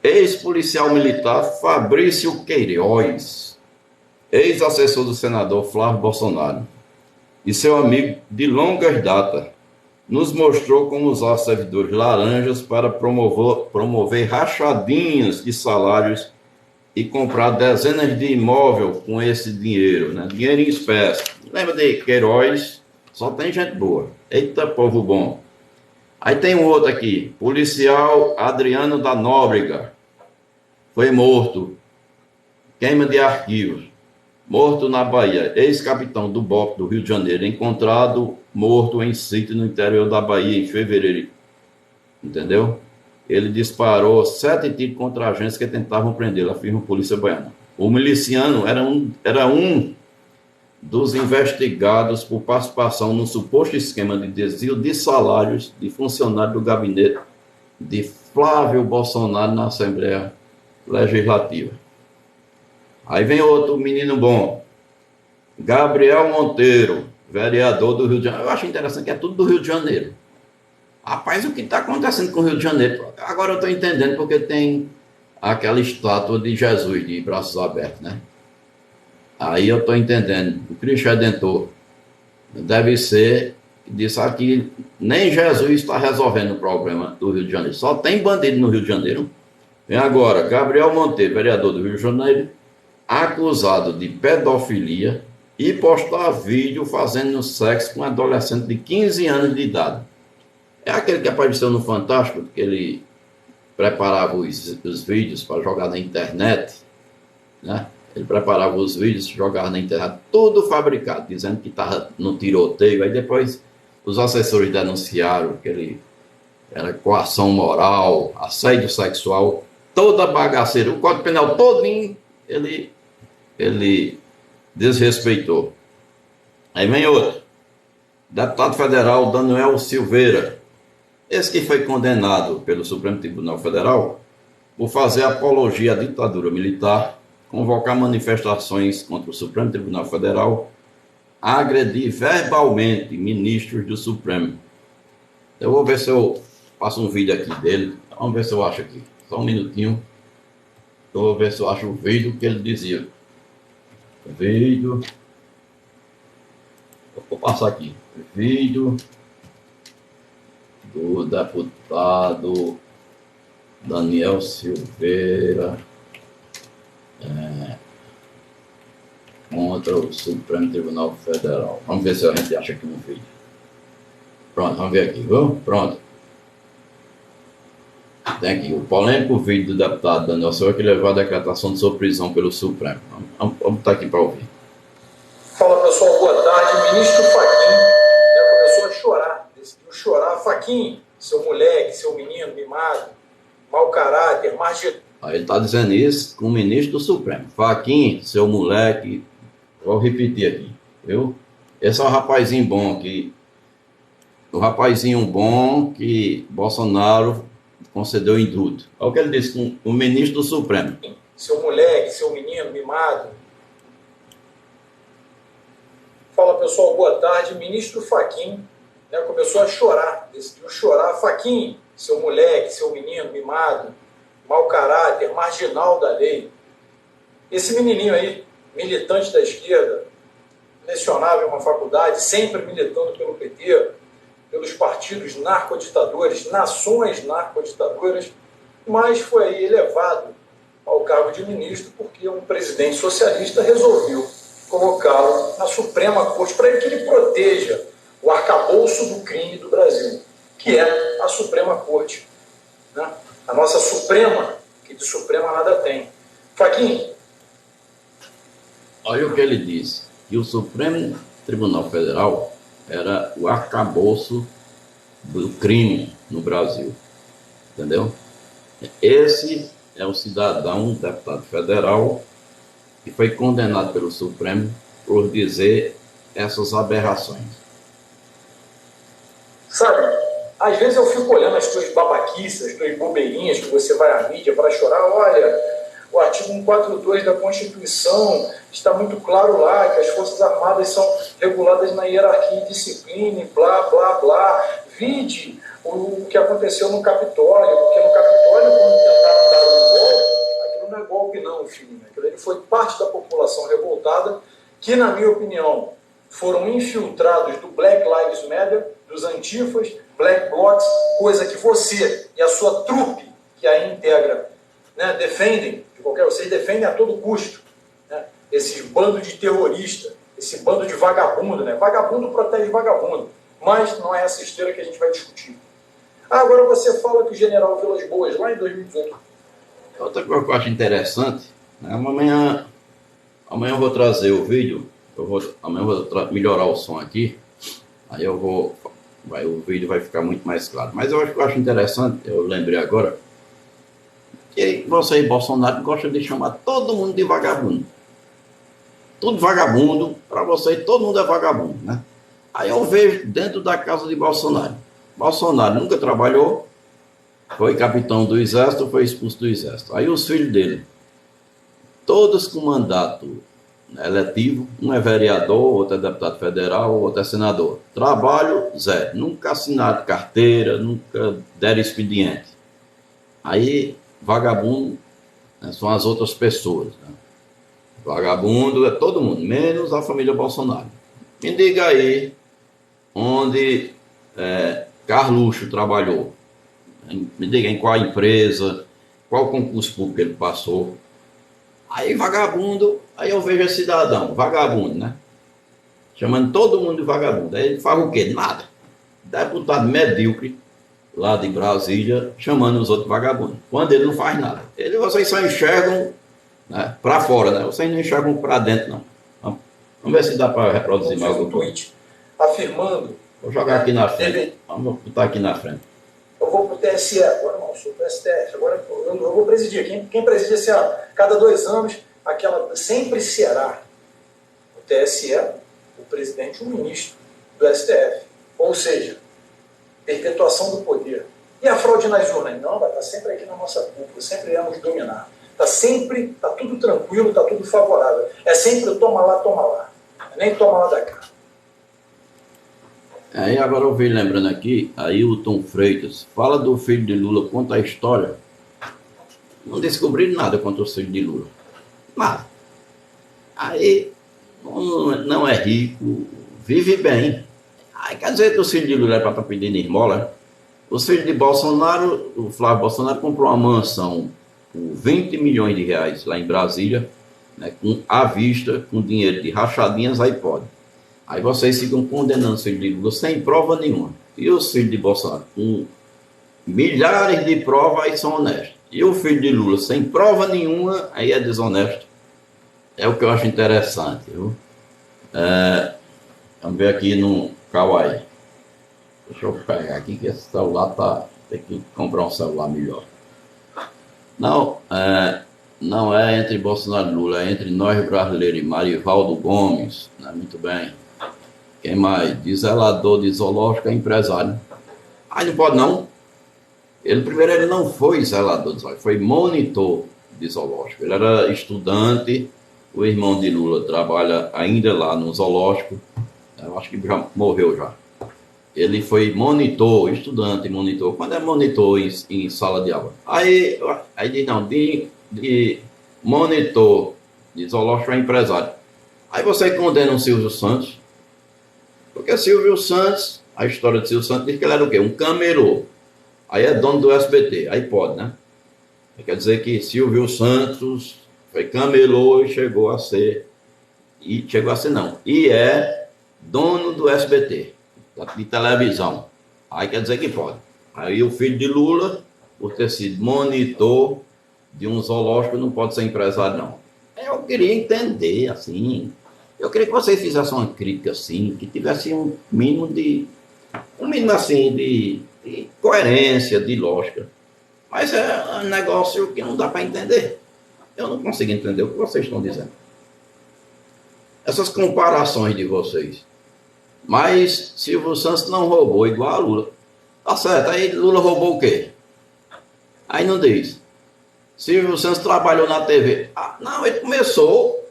Ex-policial militar Fabrício Queiroz, ex-assessor do senador Flávio Bolsonaro, e seu amigo de longas datas, nos mostrou como usar servidores laranjas para promover rachadinhas de salários e comprar dezenas de imóveis com esse dinheiro, né? Dinheiro em espécie. Lembra de Queiroz? Só tem gente boa. Eita, povo bom. Aí tem um outro aqui, policial Adriano da Nóbrega, foi morto, queima de arquivos, morto na Bahia, ex-capitão do BOP do Rio de Janeiro, encontrado morto em sítio no interior da Bahia em fevereiro, entendeu? Ele disparou 7 tiros contra agentes que tentavam prendê-lo, afirma a polícia baiana. O miliciano era um dos investigados por participação no suposto esquema de desvio de salários de funcionário do gabinete de Flávio Bolsonaro na Assembleia Legislativa. Aí vem outro menino bom, Gabriel Monteiro, vereador do Rio de Janeiro. Eu acho interessante que é tudo do Rio de Janeiro. Rapaz, o que está acontecendo com o Rio de Janeiro? Agora eu estou entendendo porque tem aquela estátua de Jesus de braços abertos, né? Aí eu estou entendendo, o Cristo Redentor. Deve ser, disse aqui, nem Jesus está resolvendo o problema do Rio de Janeiro. Só tem bandido no Rio de Janeiro. Vem agora, Gabriel Monteiro, vereador do Rio de Janeiro, acusado de pedofilia e postar vídeo fazendo sexo com um adolescente de 15 anos de idade. É aquele que apareceu no Fantástico, que ele preparava os vídeos para jogar na internet, né? Ele preparava os vídeos, jogava na internet, tudo fabricado, dizendo que estava no tiroteio. Aí depois os assessores denunciaram que ele era coação moral, assédio sexual, toda bagaceira. O Código Penal todinho ele desrespeitou. Aí vem outro. Deputado federal Daniel Silveira. Esse que foi condenado pelo Supremo Tribunal Federal por fazer apologia à ditadura militar, convocar manifestações contra o Supremo Tribunal Federal, agredir verbalmente ministros do Supremo. Eu vou ver se eu faço um vídeo aqui dele. Vamos ver se eu acho aqui. Só um minutinho. Eu vou ver se eu acho o vídeo que ele dizia. Vídeo. Vou passar aqui. Vídeo do deputado Daniel Silveira contra o Supremo Tribunal Federal. Vamos ver se a gente acha aqui um vídeo. Pronto, vamos ver aqui, viu? Pronto. Tem aqui o polêmico vídeo do deputado Daniel Silveira que levou a decretação de sua prisão pelo Supremo. Vamos botar aqui para ouvir. Fala pessoal, boa tarde. Ministro Fachin começou a chorar, decidiu chorar. Fachin, seu moleque, seu menino mimado, mau caráter, marginal. Aí ele está dizendo isso com o ministro do Supremo. Fachin, seu moleque, vou repetir aqui, viu? Esse é o rapazinho bom que... O rapazinho bom que Bolsonaro concedeu indulto. Olha o que ele disse com o ministro do Supremo. Seu moleque, seu menino mimado. Fala pessoal, boa tarde. Ministro Fachin começou a chorar, decidiu chorar. Fachin, seu moleque, seu menino mimado, mau caráter, marginal da lei. Esse menininho aí, militante da esquerda, lecionava em uma faculdade, sempre militando pelo PT, pelos partidos narcoditadores, nações narcoditadoras, mas foi aí elevado ao cargo de ministro porque um presidente socialista resolveu colocá-lo na Suprema Corte para que ele proteja o arcabouço do crime do Brasil, que é a Suprema Corte, né? A nossa Suprema, que de Suprema nada tem. Fachin. Olha o que ele disse, que o Supremo Tribunal Federal era o arcabouço do crime no Brasil, entendeu? Esse é o cidadão, deputado federal, que foi condenado pelo Supremo por dizer essas aberrações. Sabe, às vezes eu fico olhando as tuas babaquices, as tuas bobeirinhas que você vai à mídia para chorar. Olha, o artigo 142 da Constituição está muito claro lá que as Forças Armadas são reguladas na hierarquia e disciplina, e blá, blá, blá. Vide o que aconteceu no Capitólio, porque no Capitólio, quando tentaram dar um golpe, aquilo não é golpe não, filho. Aquilo ali foi parte da população revoltada que, na minha opinião, foram infiltrados do Black Lives Matter, dos antifas, Black Blocs, coisa que você e a sua trupe, que aí integra, defendem, vocês defendem a todo custo, né? Esses bandos de terroristas, esse bando de vagabundo, né? Vagabundo protege vagabundo, mas não é essa esteira que a gente vai discutir. Agora você fala que o general Vilas Boas, lá em 2018... Outra coisa que eu acho interessante, né? Amanhã eu vou trazer o vídeo, amanhã eu vou melhorar o som aqui, aí o vídeo vai ficar muito mais claro. Mas eu acho interessante, eu lembrei agora, que você e Bolsonaro gostam de chamar todo mundo de vagabundo. Tudo vagabundo, para você todo mundo é vagabundo, né? Aí eu vejo dentro da casa de Bolsonaro. Bolsonaro nunca trabalhou, foi capitão do exército, foi expulso do exército. Aí os filhos dele, todos com mandato eletivo, um é vereador, outro é deputado federal, outro é senador. Trabalho, zero. Nunca assinaram carteira, nunca deram expediente. Aí, vagabundo, né, são as outras pessoas. Né? Vagabundo é todo mundo, menos a família Bolsonaro. Me diga aí onde Carluxo trabalhou. Me diga em qual empresa, qual concurso público ele passou. Aí vagabundo, aí eu vejo esse cidadão, vagabundo, né? Chamando todo mundo de vagabundo. Aí ele faz o quê? Nada. Deputado medíocre, lá de Brasília, chamando os outros vagabundos. Quando ele não faz nada. Vocês só enxergam, né, para fora, né? Vocês não enxergam para dentro, não. Vamos ver se dá para reproduzir mais um tweet afirmando. Vou jogar aqui na frente. Vamos botar aqui na frente. Eu vou para o TSE, agora não, sou do STF, agora eu vou presidir. Quem preside esse ano? Cada 2 anos, aquela sempre será o TSE, o presidente e o ministro do STF. Ou seja, perpetuação do poder. E a fraude nas urnas? Não, vai estar sempre aqui na nossa cúpula, sempre iremos dominar. Está tudo tranquilo, está tudo favorável. É sempre o toma lá. Nem toma lá da cá. Aí agora eu venho lembrando aqui, Ailton Freitas, fala do filho de Lula, conta a história. Não descobriram nada contra o filho de Lula. Nada. Aí não é rico, vive bem. Aí quer dizer que o filho de Lula é para estar pedindo esmola? O filho de Bolsonaro, o Flávio Bolsonaro, comprou uma mansão por 20 milhões de reais lá em Brasília, né, à vista, com dinheiro de rachadinhas, aí pode. Aí vocês ficam condenando os filhos de Lula sem prova nenhuma. E os filhos de Bolsonaro, com milhares de provas, aí são honestos. E o filho de Lula, sem prova nenhuma, aí é desonesto. É o que eu acho interessante, viu? Vamos ver aqui no Kawaii. Deixa eu pegar aqui, que esse celular tá... Tem que comprar um celular melhor. Não é entre Bolsonaro e Lula, é entre nós brasileiros e Marivaldo Gomes. Né? Muito bem. Quem mais? De zelador de zoológico é empresário. Aí não pode não. Primeiro ele não foi zelador de zoológico, foi monitor de zoológico. Ele era estudante, o irmão de Lula trabalha ainda lá no zoológico. Eu acho que já morreu já. Ele foi monitor, estudante, monitor. Quando é monitor em sala de aula? Aí diz, não, de monitor de zoológico é empresário. Aí você condena o Silvio Santos, porque Silvio Santos, a história de Silvio Santos diz que ele era o quê? Um camelô. Aí é dono do SBT, aí pode, né? Quer dizer que Silvio Santos foi camelô e chegou a ser não, e é dono do SBT, de televisão. Aí quer dizer que pode. Aí o filho de Lula, por ter sido monitor de um zoológico, não pode ser empresário, não. Eu queria entender, assim, eu queria que vocês fizessem uma crítica, assim, que tivesse um mínimo assim, de coerência, de lógica. Mas é um negócio que não dá para entender. Eu não consigo entender o que vocês estão dizendo. Essas comparações de vocês. Mas Silvio Santos não roubou igual a Lula. Tá certo, aí Lula roubou o quê? Aí não diz. Silvio Santos trabalhou na TV. Ah, não, ele começou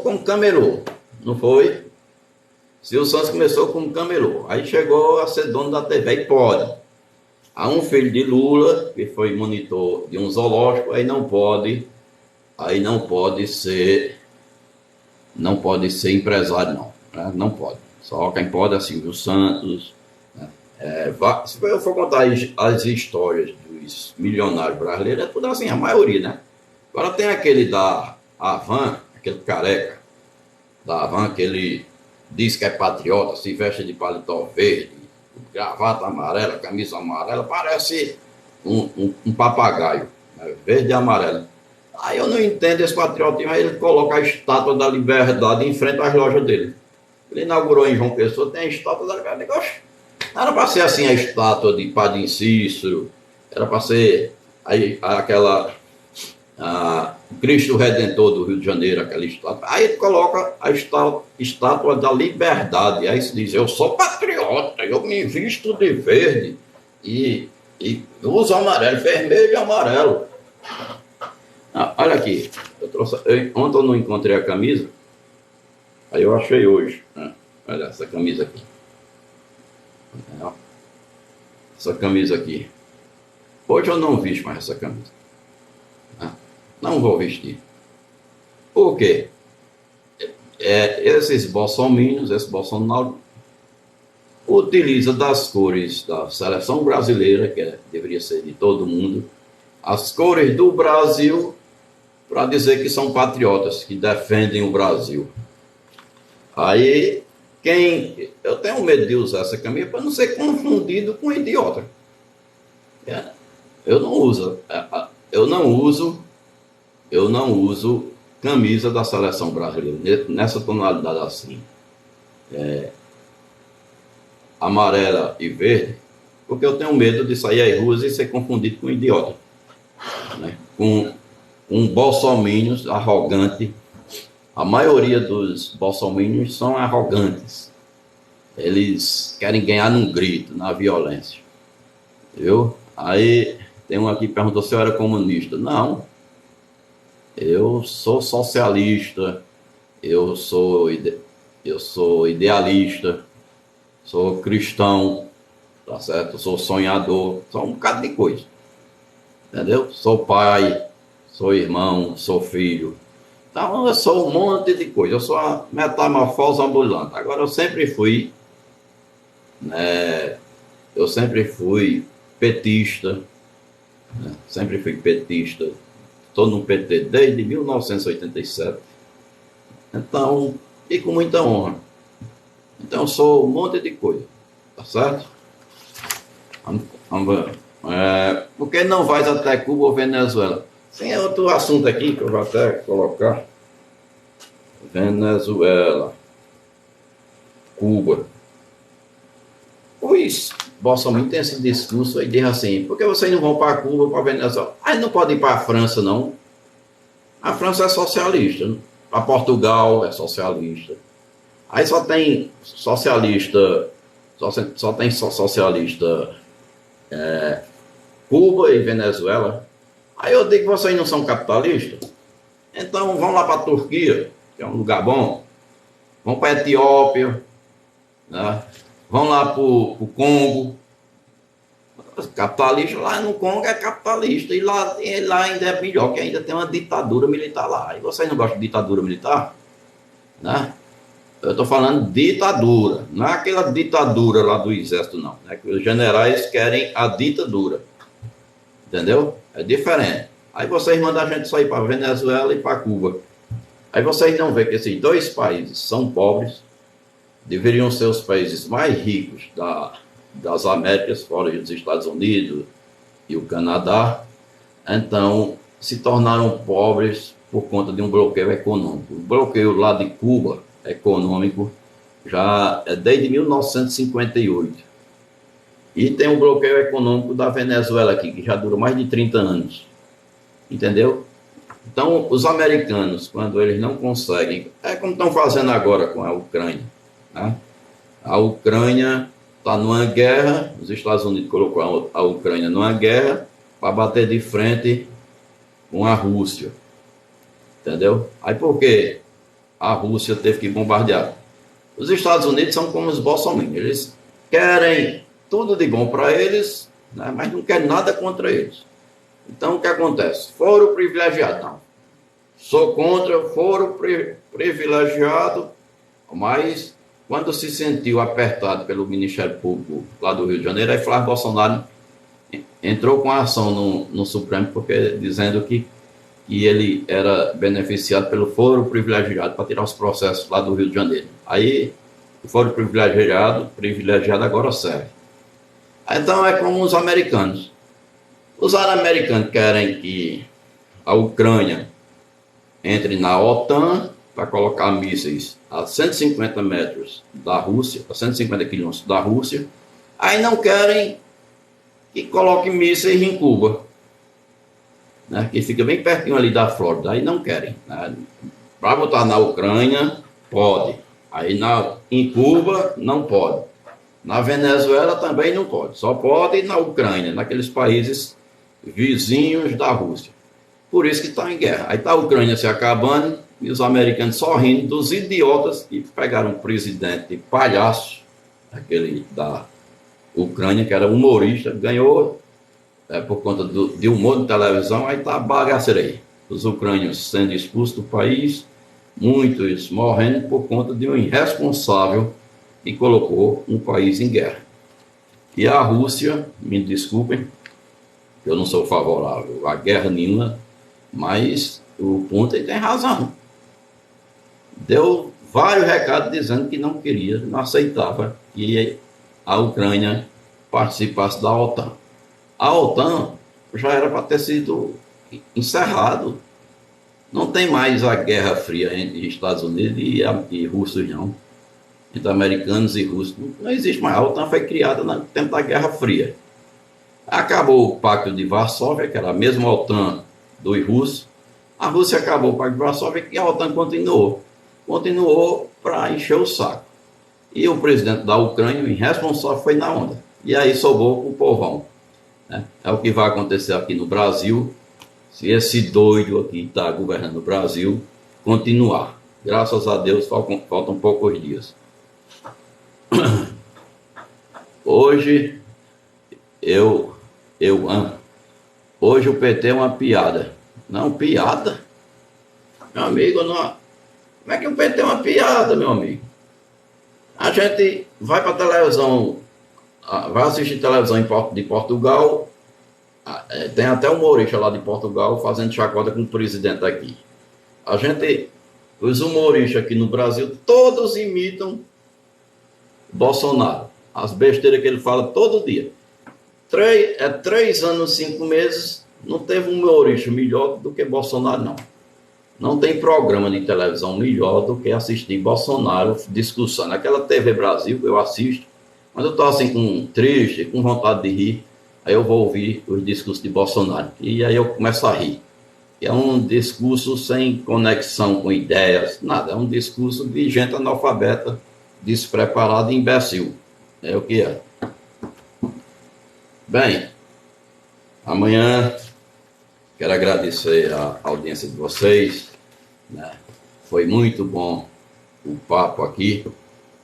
como camelô, não foi? Silvio Santos começou como camelô. Aí chegou a ser dono da TV, aí pode. Há um filho de Lula, que foi monitor de um zoológico, aí não pode ser empresário, não. Né? Não pode. Só quem pode é Silvio Santos. Né? Se eu for contar as histórias dos milionários brasileiros, é tudo assim, a maioria, né? Agora tem aquele da Havan, aquele careca da Havan, que ele diz que é patriota, se veste de paletó verde, gravata amarela, camisa amarela, parece um papagaio, né? Verde e amarelo. Aí eu não entendo esse patriotismo, aí ele coloca a estátua da Liberdade em frente às lojas dele. Ele inaugurou em João Pessoa, tem a estátua da Liberdade. Não era para ser assim a estátua de Padre Cícero, era para ser aquela Cristo Redentor do Rio de Janeiro, aquela estátua. Aí ele coloca a estátua da Liberdade. Aí se diz, eu sou patriota, eu me visto de verde e uso amarelo, vermelho e amarelo. Olha aqui, ontem eu não encontrei a camisa, aí eu achei hoje, né? Olha essa camisa aqui. Essa camisa aqui. Hoje eu não visto mais essa camisa. Não vou vestir. Por quê? Esses bolsominions, esse Bolsonaro, utiliza das cores da seleção brasileira, que deveria ser de todo mundo, as cores do Brasil, para dizer que são patriotas, que defendem o Brasil. Aí, eu tenho medo de usar essa camisa para não ser confundido com idiota. Eu não uso camisa da seleção brasileira nessa tonalidade assim, amarela e verde, porque eu tenho medo de sair às ruas e ser confundido com idiota, né? Com um bolsominions arrogante. A maioria dos bolsominions são arrogantes. Eles querem ganhar num grito, na violência. Viu? Aí tem um aqui que perguntou se eu era comunista. Não. Eu sou socialista. Eu sou idealista. Sou cristão. Tá certo? Sou sonhador. Sou um bocado de coisa. Entendeu? Sou pai. Sou irmão. Sou filho. Então, eu sou um monte de coisa. Eu sou a metamorfose ambulante. Agora, eu sempre fui petista. Né? Sempre fui petista. Estou no PT desde 1987. Então, e com muita honra. Então, eu sou um monte de coisa. Tá certo? Por que não vais até Cuba ou Venezuela? Tem outro assunto aqui que eu vou até colocar. Venezuela. Cuba. Pois, Bolsonaro tem esse discurso aí, diz assim, por que vocês não vão para Cuba, para Venezuela? Aí não pode ir para a França, não. A França é socialista. Para Portugal é socialista. Aí só tem socialista, Cuba e Venezuela. Aí eu digo que vocês não são capitalistas? Então vão lá para a Turquia, que é um lugar bom. Vão para a Etiópia, né? Vão lá para o Congo. Capitalista lá no Congo é capitalista. E lá ainda é melhor, que ainda tem uma ditadura militar lá. E vocês não gostam de ditadura militar? Né? Eu estou falando ditadura. Não é aquela ditadura lá do exército, não. É que os generais querem a ditadura. Entendeu? É diferente. Aí vocês mandam a gente sair para Venezuela e para Cuba. Aí vocês não veem que esses dois países são pobres, deveriam ser os países mais ricos das Américas, fora dos Estados Unidos e o Canadá. Então, se tornaram pobres por conta de um bloqueio econômico. O bloqueio lá de Cuba, econômico, já é desde 1958. E tem um bloqueio econômico da Venezuela aqui, que já dura mais de 30 anos. Entendeu? Então, os americanos, quando eles não conseguem, é como estão fazendo agora com a Ucrânia. Né? A Ucrânia está numa guerra, os Estados Unidos colocou a Ucrânia numa guerra para bater de frente com a Rússia. Entendeu? Aí por que a Rússia teve que bombardear? Os Estados Unidos são como os bolsominions, eles querem tudo de bom para eles, né, mas não querem nada contra eles. Então, o que acontece? Foro privilegiado, não. Sou contra foro privilegiado, mas quando se sentiu apertado pelo Ministério Público lá do Rio de Janeiro, aí Flávio Bolsonaro entrou com a ação no Supremo, porque dizendo que ele era beneficiado pelo foro privilegiado para tirar os processos lá do Rio de Janeiro. Aí, o foro privilegiado agora serve. Então, é como os americanos. Os americanos querem que a Ucrânia entre na OTAN para colocar mísseis a 150 metros da Rússia, a 150 quilômetros da Rússia. Aí não querem que coloque mísseis em Cuba, né, que fica bem pertinho ali da Flórida. Aí não querem. Né? Para botar na Ucrânia, pode. Aí em Cuba, não pode. Na Venezuela também não pode. Só pode na Ucrânia, naqueles países vizinhos da Rússia. Por isso que está em guerra. Aí está a Ucrânia se acabando e os americanos só rindo dos idiotas que pegaram um presidente palhaço, aquele da Ucrânia, que era humorista, ganhou por conta de humor de televisão. Aí está a bagaceira aí. Os ucrânios sendo expulsos do país, muitos morrendo por conta de um irresponsável e colocou um país em guerra. E a Rússia, me desculpem, eu não sou favorável a guerra nenhuma, mas o Putin tem razão. Deu vários recados dizendo que não queria, não aceitava que a Ucrânia participasse da OTAN. A OTAN já era para ter sido encerrado. Não tem mais a Guerra Fria entre Estados Unidos e russos, não. Entre americanos e russos. Não existe mais. A OTAN foi criada no tempo da Guerra Fria. Acabou o Pacto de Varsóvia, que era a mesma OTAN dos russos. A Rússia acabou o Pacto de Varsóvia e a OTAN continuou. Continuou para encher o saco. E o presidente da Ucrânia, o irresponsável, foi na onda. E aí sobrou o povão. Né? É o que vai acontecer aqui no Brasil, se esse doido aqui está governando o Brasil continuar. Graças a Deus faltam poucos dias. Hoje hoje o PT é uma piada. Não, piada? Meu amigo, não. Como é que o PT é uma piada, meu amigo? A gente vai para televisão, vai assistir televisão de Portugal, tem até um humorista lá de Portugal fazendo chacota com o presidente aqui. Os humoristas aqui no Brasil, todos imitam Bolsonaro. As besteiras que ele fala todo dia. 3 anos, 5 meses, não teve um humorista melhor do que Bolsonaro, não. Não tem programa de televisão melhor do que assistir Bolsonaro discussando. Aquela TV Brasil que eu assisto, quando eu estou assim triste, com vontade de rir, aí eu vou ouvir os discursos de Bolsonaro. E aí eu começo a rir. E é um discurso sem conexão com ideias, nada. É um discurso de gente analfabeta, despreparada e imbecil. É o que é. Bem, amanhã quero agradecer a audiência de vocês, né? Foi muito bom o papo aqui.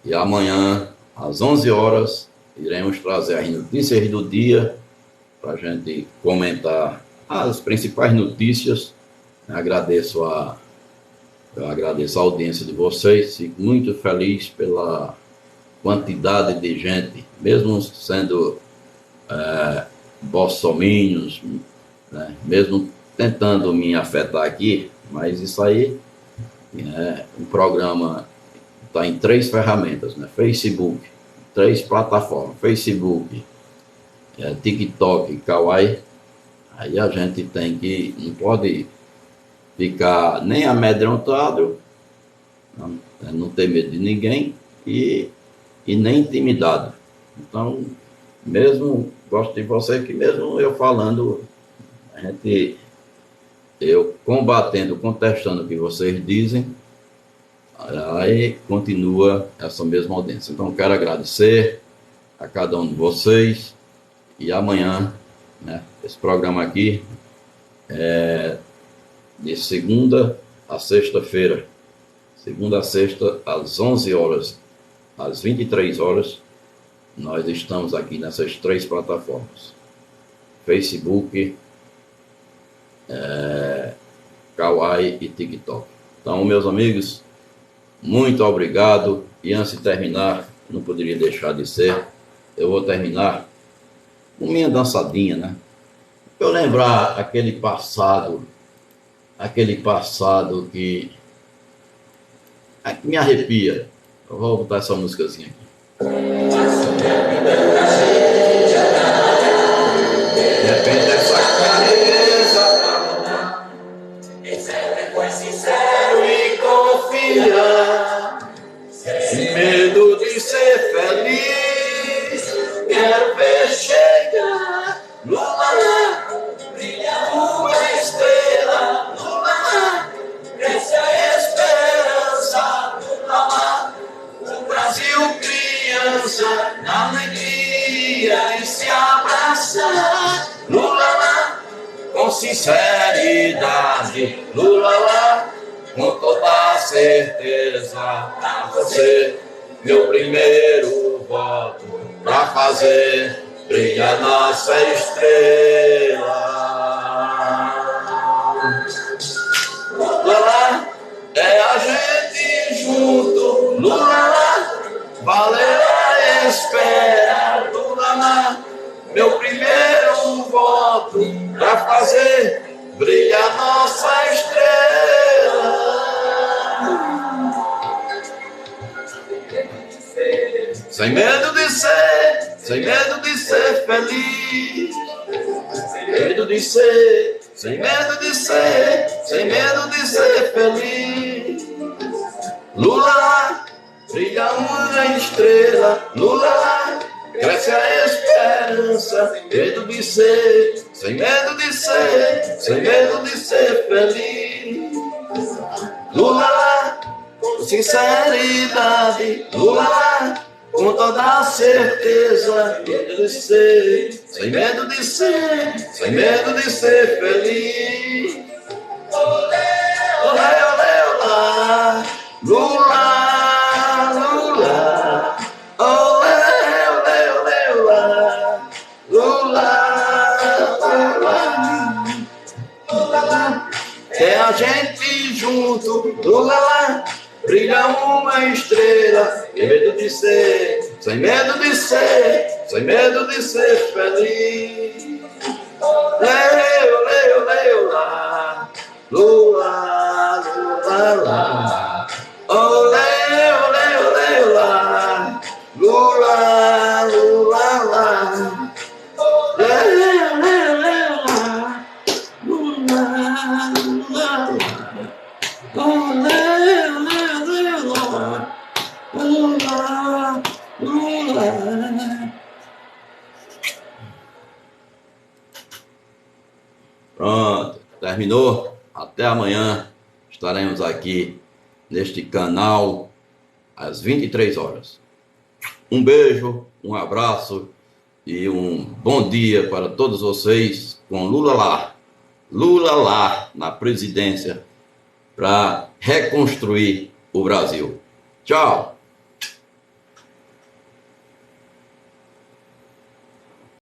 E amanhã, às 11 horas, iremos trazer as notícias do dia para a gente comentar as principais notícias. Eu agradeço a audiência de vocês. Fico muito feliz pela quantidade de gente, mesmo sendo bolsominions, né? Mesmo tentando me afetar aqui, mas isso aí o programa está em 3 ferramentas, né? Facebook, 3 plataformas, Facebook, TikTok, Kawaii. Aí a gente não pode ficar nem amedrontado, não ter medo de ninguém e nem intimidado. Então, mesmo gosto de você que mesmo eu falando, eu combatendo, contestando o que vocês dizem, aí continua essa mesma audiência. Então, quero agradecer a cada um de vocês e amanhã, né, esse programa aqui é de segunda a sexta-feira, segunda a sexta, às 11 horas, às 23 horas, nós estamos aqui nessas 3 plataformas: Facebook, Kawaii e TikTok. Então, meus amigos, muito obrigado. E antes de terminar, não poderia deixar de ser, eu vou terminar com minha dançadinha, né? Eu lembrar aquele passado que me arrepia. Eu vou botar essa músicazinha aqui. De repente essa clareza, Foi sincero e confiar, sem medo de ser feliz, quero ver chegar no lá, brilha uma estrela no lá, cresce a esperança no lá, o Brasil criança na alegria de se abraçar no lá, com sinceridade, Lula lá, com toda certeza, a você, meu primeiro voto, pra fazer brilhar nossa estrela. Lula lá, é a gente junto, Lula lá, valeu! nosso voto pra fazer brilhar nossa estrela. Sem medo de ser feliz. Sem medo de ser, sem medo de ser, sem medo de ser feliz. Lula lá, brilha uma estrela. Lula lá, cresce a esperança. Sem medo de ser, sem medo de ser, sem medo de ser feliz. Lula lá, com sinceridade. Lula lá, com toda a certeza. Sem medo de ser, sem medo de ser feliz. Olé, olé, olá. Lula, Lula. Olé, olé, olé, olá. Lula, Lula. É a gente junto. Lula lá, brilha uma estrela. Sem medo de ser, sem medo de ser, sem medo de ser feliz. Leu, leu, leu lá. Lula, Lula, lá. Olé, olé, olé, lá. Lula, Lula, lá. Leu, leu, leu lá. Lula, Lula, lá. Olé, olé, olé, lá. Lula, Lula. Pronto, terminou. Até amanhã estaremos aqui neste canal às 23 horas. Um beijo, um abraço e um bom dia para todos vocês com Lula lá na presidência para reconstruir o Brasil. Tchau!